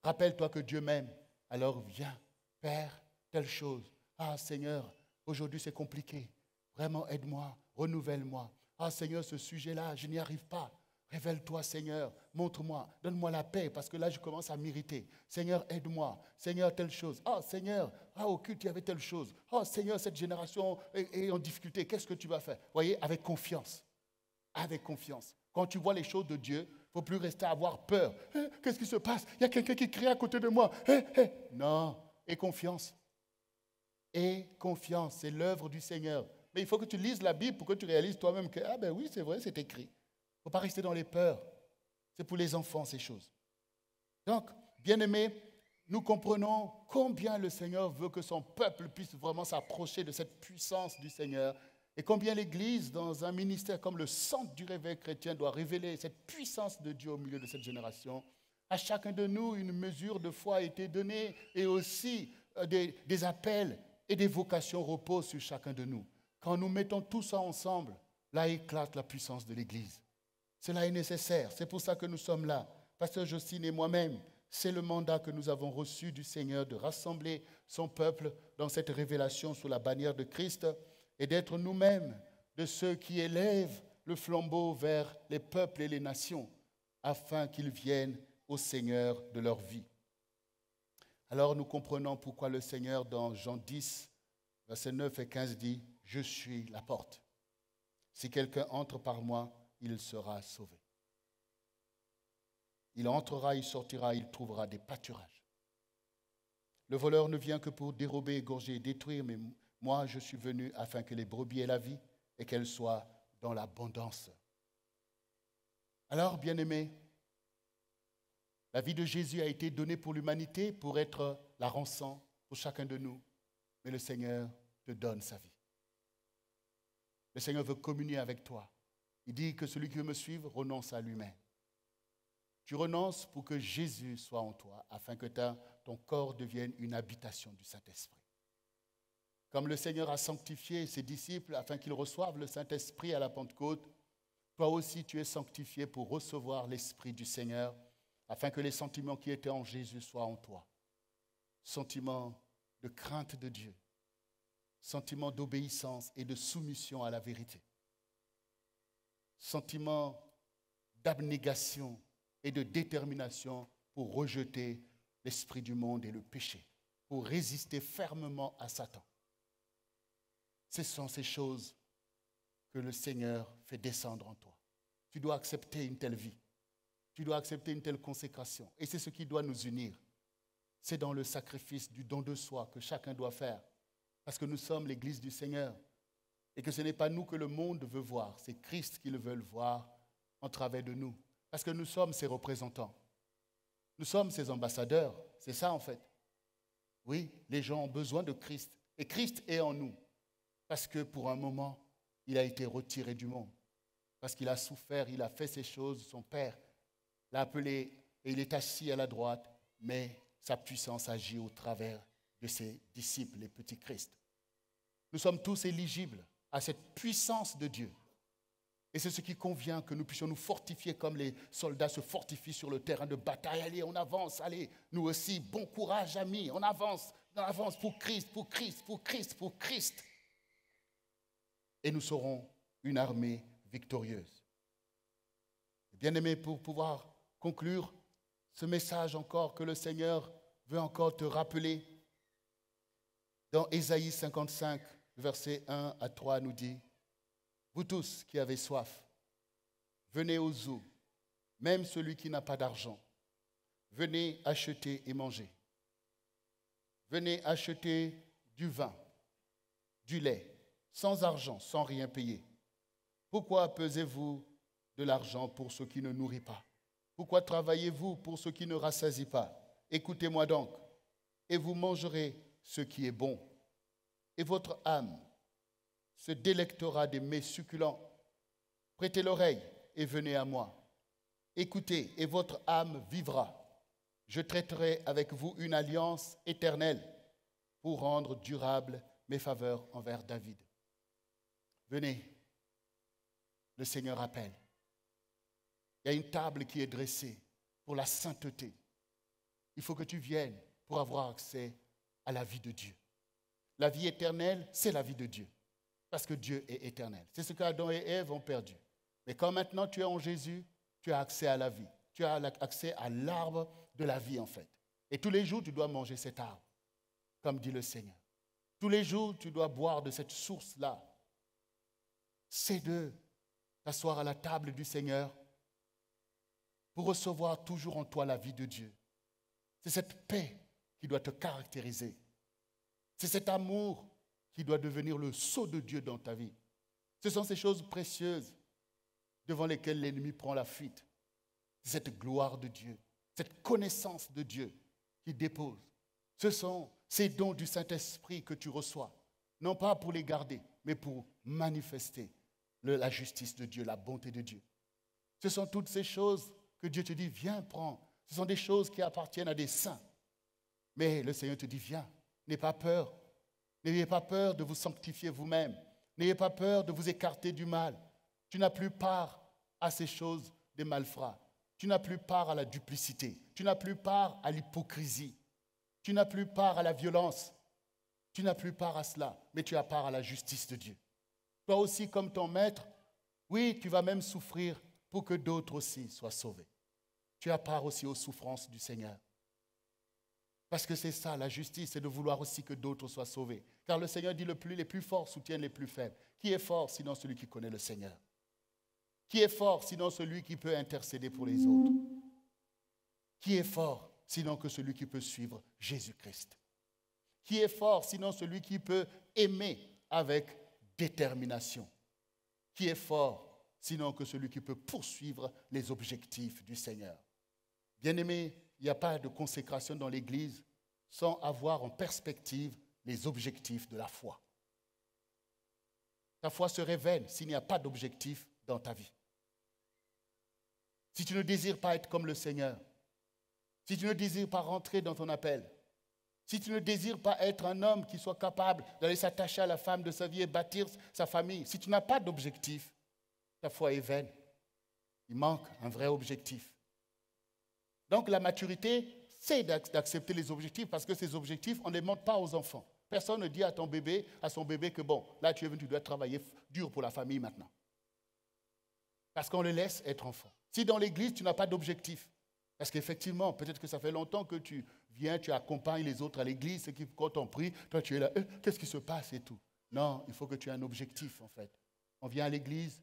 Rappelle-toi que Dieu m'aime. Alors viens, Père, telle chose. Ah Seigneur, aujourd'hui c'est compliqué. Vraiment aide-moi, renouvelle-moi. Ah Seigneur, ce sujet-là, je n'y arrive pas. Révèle-toi, Seigneur, montre-moi, donne-moi la paix, parce que là, je commence à m'irriter. Seigneur, aide-moi. Seigneur, telle chose. Ah, Seigneur, au culte, il y avait telle chose. Oh, Seigneur, cette génération est en difficulté. Qu'est-ce que tu vas faire? Voyez, avec confiance. Avec confiance. Quand tu vois les choses de Dieu, il ne faut plus rester à avoir peur. Qu'est-ce qui se passe? Il y a quelqu'un qui crie à côté de moi. Non, aie confiance. Aie confiance, c'est l'œuvre du Seigneur. Mais il faut que tu lises la Bible pour que tu réalises toi-même que, ah ben oui, c'est vrai, c'est écrit. Il ne faut pas rester dans les peurs. C'est pour les enfants, ces choses. Donc, bien-aimés, nous comprenons combien le Seigneur veut que son peuple puisse vraiment s'approcher de cette puissance du Seigneur et combien l'Église, dans un ministère comme le centre du réveil chrétien, doit révéler cette puissance de Dieu au milieu de cette génération. À chacun de nous, une mesure de foi a été donnée et aussi des appels et des vocations reposent sur chacun de nous. Quand nous mettons tout ça ensemble, là éclate la puissance de l'Église. Cela est nécessaire. C'est pour ça que nous sommes là. Pasteur Jocelyne et moi-même, c'est le mandat que nous avons reçu du Seigneur de rassembler son peuple dans cette révélation sous la bannière de Christ et d'être nous-mêmes de ceux qui élèvent le flambeau vers les peuples et les nations afin qu'ils viennent au Seigneur de leur vie. Alors nous comprenons pourquoi le Seigneur dans Jean 10, versets 9 et 15 dit « Je suis la porte. Si quelqu'un entre par moi, il sera sauvé. Il entrera, il sortira, il trouvera des pâturages. Le voleur ne vient que pour dérober, égorger et détruire, mais moi je suis venu afin que les brebis aient la vie et qu'elles soient dans l'abondance. » Alors, bien-aimés, la vie de Jésus a été donnée pour l'humanité, pour être la rançon pour chacun de nous. Mais le Seigneur te donne sa vie. Le Seigneur veut communier avec toi. Il dit que celui qui veut me suivre renonce à lui-même. Tu renonces pour que Jésus soit en toi, afin que ton corps devienne une habitation du Saint-Esprit. Comme le Seigneur a sanctifié ses disciples afin qu'ils reçoivent le Saint-Esprit à la Pentecôte, toi aussi tu es sanctifié pour recevoir l'Esprit du Seigneur, afin que les sentiments qui étaient en Jésus soient en toi. Sentiments de crainte de Dieu, sentiments d'obéissance et de soumission à la vérité. Sentiment d'abnégation et de détermination pour rejeter l'esprit du monde et le péché, pour résister fermement à Satan. Ce sont ces choses que le Seigneur fait descendre en toi. Tu dois accepter une telle vie. Tu dois accepter une telle consécration. Et c'est ce qui doit nous unir. C'est dans le sacrifice du don de soi que chacun doit faire. Parce que nous sommes l'Église du Seigneur. Et que ce n'est pas nous que le monde veut voir, c'est Christ qui le veut voir en travers de nous. Parce que nous sommes ses représentants. Nous sommes ses ambassadeurs. C'est ça en fait. Oui, les gens ont besoin de Christ. Et Christ est en nous. Parce que pour un moment, il a été retiré du monde. Parce qu'il a souffert, il a fait ces choses. Son Père l'a appelé et il est assis à la droite. Mais sa puissance agit au travers de ses disciples, les petits Christ. Nous sommes tous éligibles à cette puissance de Dieu. Et c'est ce qui convient que nous puissions nous fortifier comme les soldats se fortifient sur le terrain de bataille. Allez, on avance, allez, nous aussi, bon courage, amis, on avance pour Christ, pour Christ, pour Christ, pour Christ. Et nous serons une armée victorieuse. Bien-aimé, pour pouvoir conclure ce message encore que le Seigneur veut encore te rappeler, dans Ésaïe 55, versets 1 à 3, nous dit, « Vous tous qui avez soif, venez aux eaux, même celui qui n'a pas d'argent. Venez acheter et manger. Venez acheter du vin, du lait, sans argent, sans rien payer. Pourquoi pesez-vous de l'argent pour ce qui ne nourrit pas? Pourquoi travaillez-vous pour ce qui ne rassasie pas? Écoutez-moi donc, et vous mangerez ce qui est bon. Et votre âme se délectera des mets succulents. Prêtez l'oreille et venez à moi. Écoutez, et votre âme vivra. Je traiterai avec vous une alliance éternelle pour rendre durable mes faveurs envers David. Venez, le Seigneur appelle. Il y a une table qui est dressée pour la sainteté. Il faut que tu viennes pour avoir accès à la vie de Dieu. La vie éternelle, c'est la vie de Dieu. Parce que Dieu est éternel. C'est ce qu'Adam et Ève ont perdu. Mais quand maintenant tu es en Jésus, tu as accès à la vie. Tu as accès à l'arbre de la vie en fait. Et tous les jours, tu dois manger cet arbre, comme dit le Seigneur. Tous les jours, tu dois boire de cette source-là. C'est de t'asseoir à la table du Seigneur pour recevoir toujours en toi la vie de Dieu. C'est cette paix qui doit te caractériser. C'est cet amour qui doit devenir le sceau de Dieu dans ta vie. Ce sont ces choses précieuses devant lesquelles l'ennemi prend la fuite. C'est cette gloire de Dieu, cette connaissance de Dieu qui dépose. Ce sont ces dons du Saint-Esprit que tu reçois, non pas pour les garder, mais pour manifester la justice de Dieu, la bonté de Dieu. Ce sont toutes ces choses que Dieu te dit, viens, prends. Ce sont des choses qui appartiennent à des saints. Mais le Seigneur te dit, viens, n'aie pas peur. N'ayez pas peur de vous sanctifier vous-même. N'ayez pas peur de vous écarter du mal. Tu n'as plus part à ces choses des malfrats. Tu n'as plus part à la duplicité. Tu n'as plus part à l'hypocrisie. Tu n'as plus part à la violence. Tu n'as plus part à cela, mais tu as part à la justice de Dieu. Toi aussi, comme ton maître, oui, tu vas même souffrir pour que d'autres aussi soient sauvés. Tu as part aussi aux souffrances du Seigneur. Parce que c'est ça, la justice, c'est de vouloir aussi que d'autres soient sauvés. Car le Seigneur dit les plus forts soutiennent les plus faibles. Qui est fort sinon celui qui connaît le Seigneur? Qui est fort sinon celui qui peut intercéder pour les autres? Qui est fort sinon que celui qui peut suivre Jésus-Christ? Qui est fort sinon celui qui peut aimer avec détermination? Qui est fort sinon que celui qui peut poursuivre les objectifs du Seigneur? Bien-aimés, il n'y a pas de consécration dans l'Église sans avoir en perspective les objectifs de la foi. Ta foi se révèle s'il n'y a pas d'objectif dans ta vie. Si tu ne désires pas être comme le Seigneur, si tu ne désires pas rentrer dans ton appel, si tu ne désires pas être un homme qui soit capable d'aller s'attacher à la femme de sa vie et bâtir sa famille, si tu n'as pas d'objectif, ta foi est vaine. Il manque un vrai objectif. Donc la maturité, c'est d'accepter les objectifs parce que ces objectifs, on ne les montre pas aux enfants. Personne ne dit à son bébé que bon, là tu es venu, tu dois travailler dur pour la famille maintenant. Parce qu'on le laisse être enfant. Si dans l'église, tu n'as pas d'objectif, parce qu'effectivement, peut-être que ça fait longtemps que tu viens, tu accompagnes les autres à l'église, et quand on prie, toi tu es là, qu'est-ce qui se passe et tout. Non, il faut que tu aies un objectif en fait. On vient à l'église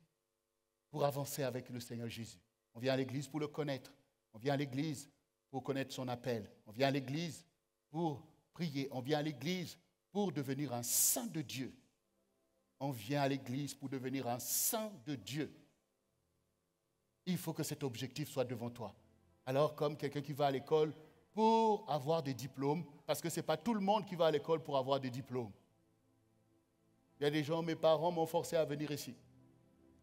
pour avancer avec le Seigneur Jésus. On vient à l'église pour le connaître. On vient à l'église pour connaître son appel. On vient à l'église pour prier. On vient à l'église pour devenir un saint de Dieu. On vient à l'église pour devenir un saint de Dieu. Il faut que cet objectif soit devant toi. Alors, comme quelqu'un qui va à l'école pour avoir des diplômes, parce que ce n'est pas tout le monde qui va à l'école pour avoir des diplômes. Il y a des gens, mes parents m'ont forcé à venir ici.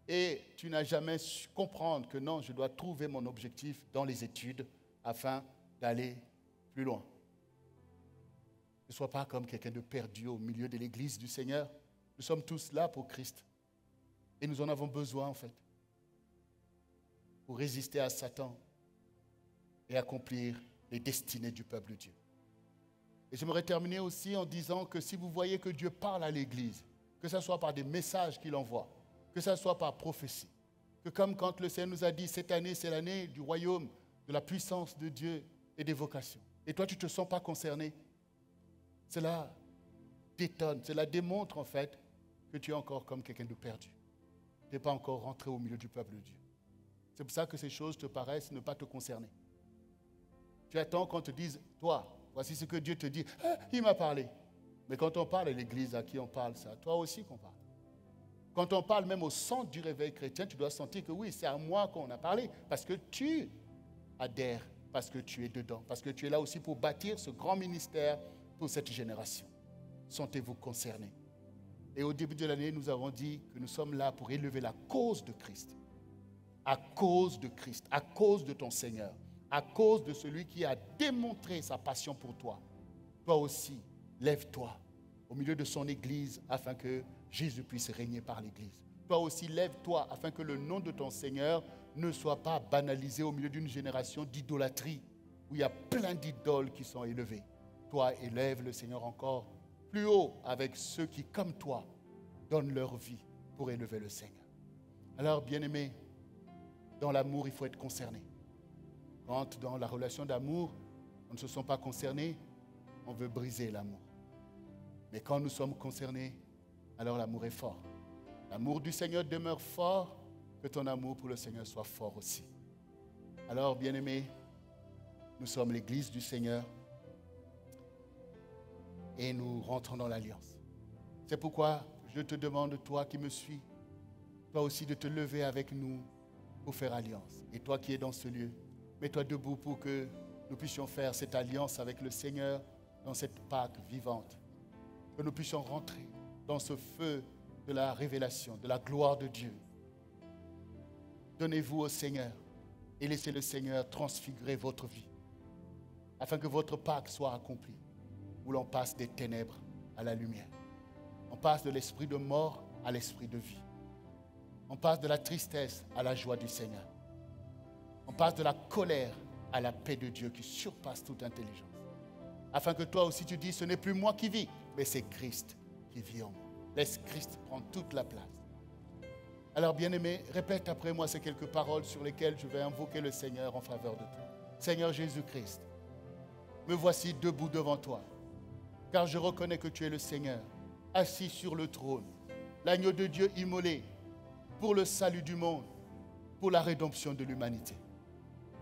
Et tu n'as jamais su comprendre que non, je dois trouver mon objectif dans les études afin d'aller plus loin. Ne sois pas comme quelqu'un de perdu au milieu de l'église du Seigneur. Nous sommes tous là pour Christ. Et nous en avons besoin en fait. Pour résister à Satan et accomplir les destinées du peuple de Dieu. Et j'aimerais terminer aussi en disant que si vous voyez que Dieu parle à l'église, que ce soit par des messages qu'il envoie, que ce soit par prophétie, Que comme quand le Seigneur nous a dit, cette année, c'est l'année du royaume, de la puissance de Dieu et des vocations. Et toi, tu ne te sens pas concerné. Cela t'étonne, cela démontre en fait que tu es encore comme quelqu'un de perdu. Tu n'es pas encore rentré au milieu du peuple de Dieu. C'est pour ça que ces choses te paraissent ne pas te concerner. Tu attends qu'on te dise, toi, voici ce que Dieu te dit. Ah, il m'a parlé. Mais quand on parle à l'église, à qui on parle, c'est à toi aussi qu'on parle. Quand on parle même au centre du réveil chrétien, tu dois sentir que oui, c'est à moi qu'on a parlé. Parce que tu adhères, parce que tu es dedans, parce que tu es là aussi pour bâtir ce grand ministère pour cette génération. Sentez-vous concernés. Et au début de l'année, nous avons dit que nous sommes là pour élever la cause de Christ. À cause de Christ, à cause de ton Seigneur, à cause de celui qui a démontré sa passion pour toi. Toi aussi, lève-toi au milieu de son Église afin que Jésus puisse régner par l'Église. Toi aussi, lève-toi afin que le nom de ton Seigneur ne soit pas banalisé au milieu d'une génération d'idolâtrie où il y a plein d'idoles qui sont élevées. Toi, élève le Seigneur encore plus haut avec ceux qui, comme toi, donnent leur vie pour élever le Seigneur. Alors, bien-aimés, dans l'amour, il faut être concerné. Quand dans la relation d'amour, on ne se sent pas concerné, on veut briser l'amour. Mais quand nous sommes concernés, alors l'amour est fort. L'amour du Seigneur demeure fort, que ton amour pour le Seigneur soit fort aussi. Alors, bien-aimés, nous sommes l'Église du Seigneur et nous rentrons dans l'alliance. C'est pourquoi je te demande, toi qui me suis, toi aussi de te lever avec nous pour faire alliance. Et toi qui es dans ce lieu, mets-toi debout pour que nous puissions faire cette alliance avec le Seigneur dans cette Pâque vivante. Que nous puissions rentrer dans ce feu de la révélation, de la gloire de Dieu. Donnez-vous au Seigneur et laissez le Seigneur transfigurer votre vie, afin que votre Pâque soit accomplie, où l'on passe des ténèbres à la lumière. On passe de l'esprit de mort à l'esprit de vie. On passe de la tristesse à la joie du Seigneur. On passe de la colère à la paix de Dieu qui surpasse toute intelligence. Afin que toi aussi tu dises, ce n'est plus moi qui vis, mais c'est Christ qui vit en moi. Laisse Christ prendre toute la place. Alors bien-aimé, répète après moi ces quelques paroles sur lesquelles je vais invoquer le Seigneur en faveur de toi. Seigneur Jésus-Christ, me voici debout devant toi, car je reconnais que tu es le Seigneur, assis sur le trône, l'agneau de Dieu immolé pour le salut du monde, pour la rédemption de l'humanité.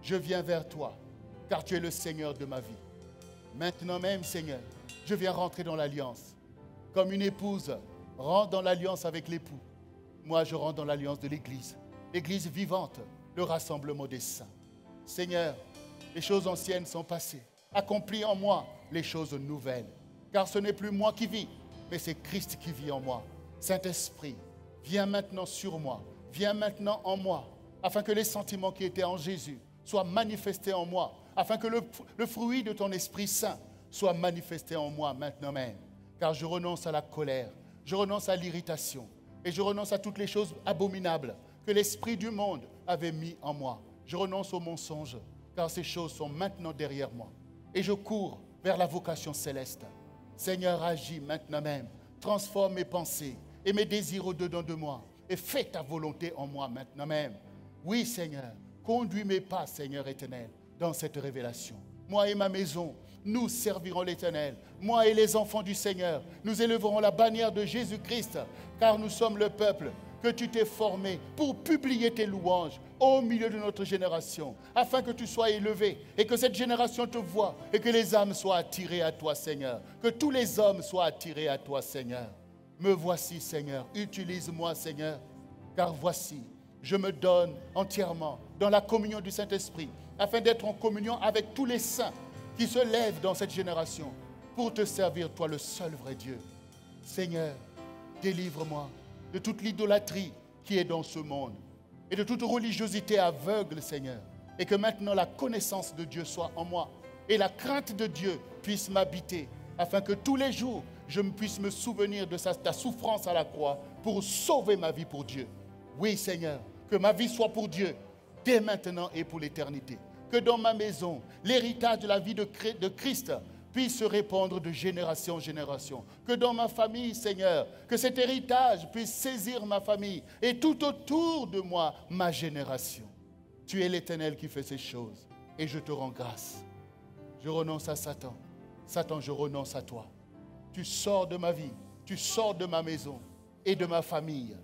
Je viens vers toi, car tu es le Seigneur de ma vie. Maintenant même, Seigneur, je viens rentrer dans l'alliance. Comme une épouse rentre dans l'alliance avec l'époux, moi je rentre dans l'alliance de l'Église, l'Église vivante, le rassemblement des saints. Seigneur, les choses anciennes sont passées. Accomplis en moi les choses nouvelles. Car ce n'est plus moi qui vis, mais c'est Christ qui vit en moi. Saint-Esprit, viens maintenant sur moi, viens maintenant en moi, afin que les sentiments qui étaient en Jésus soient manifestés en moi, afin que le fruit de ton Esprit Saint soit manifesté en moi maintenant même. Car je renonce à la colère, je renonce à l'irritation, et je renonce à toutes les choses abominables que l'esprit du monde avait mis en moi. Je renonce au mensonge, car ces choses sont maintenant derrière moi. Et je cours vers la vocation céleste. Seigneur, agis maintenant même. Transforme mes pensées et mes désirs au-dedans de moi. Et fais ta volonté en moi maintenant même. Oui, Seigneur, conduis mes pas, Seigneur éternel, dans cette révélation. Moi et ma maison, nous servirons l'Éternel. Moi et les enfants du Seigneur, nous élèverons la bannière de Jésus-Christ, car nous sommes le peuple que tu t'es formé pour publier tes louanges au milieu de notre génération, afin que tu sois élevé et que cette génération te voie et que les âmes soient attirées à toi, Seigneur. Que tous les hommes soient attirés à toi, Seigneur. Me voici, Seigneur. Utilise-moi, Seigneur, car voici, je me donne entièrement dans la communion du Saint-Esprit, afin d'être en communion avec tous les saints qui se lèvent dans cette génération pour te servir, toi le seul vrai Dieu. Seigneur, délivre-moi de toute l'idolâtrie qui est dans ce monde et de toute religiosité aveugle, Seigneur, et que maintenant la connaissance de Dieu soit en moi et la crainte de Dieu puisse m'habiter, afin que tous les jours je puisse me souvenir de ta souffrance à la croix pour sauver ma vie pour Dieu. Oui, Seigneur, que ma vie soit pour Dieu dès maintenant et pour l'éternité. Que dans ma maison, l'héritage de la vie de Christ puisse se répandre de génération en génération. Que dans ma famille, Seigneur, que cet héritage puisse saisir ma famille et tout autour de moi, ma génération. Tu es l'Éternel qui fait ces choses et je te rends grâce. Je renonce à Satan. Satan, je renonce à toi. Tu sors de ma vie, tu sors de ma maison et de ma famille.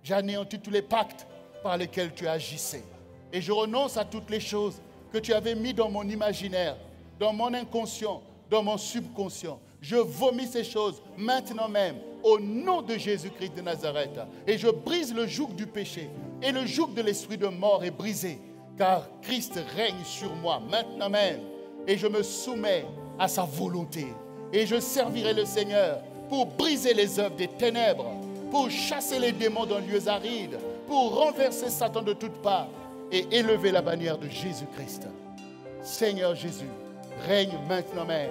J'anéantis tous les pactes par lesquels tu agissais. Et je renonce à toutes les choses que tu avais mis dans mon imaginaire, dans mon inconscient, dans mon subconscient. Je vomis ces choses maintenant même, au nom de Jésus-Christ de Nazareth. Et je brise le joug du péché. Et le joug de l'esprit de mort est brisé, car Christ règne sur moi maintenant même. Et je me soumets à sa volonté. Et je servirai le Seigneur pour briser les œuvres des ténèbres, pour chasser les démons dans lieux arides, pour renverser Satan de toutes parts et élever la bannière de Jésus-Christ. Seigneur Jésus, règne maintenant même,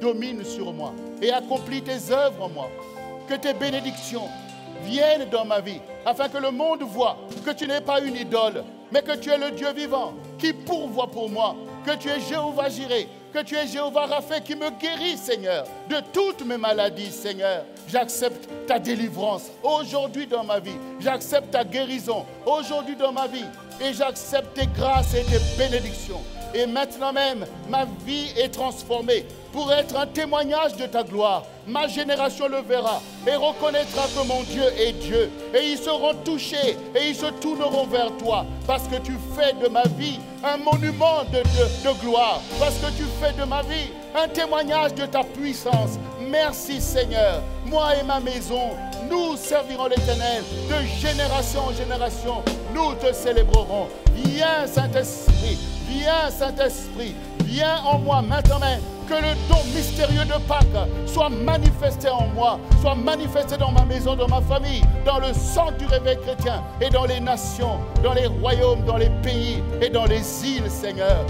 domine sur moi et accomplis tes œuvres en moi. Que tes bénédictions viennent dans ma vie, afin que le monde voie que tu n'es pas une idole, mais que tu es le Dieu vivant qui pourvoit pour moi, que tu es Jéhovah Jireh, que tu es Jéhovah Rapha qui me guérit, Seigneur, de toutes mes maladies, Seigneur. J'accepte ta délivrance aujourd'hui dans ma vie. J'accepte ta guérison aujourd'hui dans ma vie. Et j'accepte tes grâces et tes bénédictions. Et maintenant même, ma vie est transformée pour être un témoignage de ta gloire. Ma génération le verra et reconnaîtra que mon Dieu est Dieu. Et ils seront touchés et ils se tourneront vers toi parce que tu fais de ma vie un monument de gloire. Parce que tu fais de ma vie un témoignage de ta puissance. Merci Seigneur. Moi et ma maison, nous servirons l'Éternel de génération en génération. Nous te célébrerons. Viens Saint-Esprit, viens Saint-Esprit, viens en moi maintenant même. Que le don mystérieux de Pâques soit manifesté en moi, soit manifesté dans ma maison, dans ma famille, dans le centre du réveil chrétien et dans les nations, dans les royaumes, dans les pays et dans les îles, Seigneur.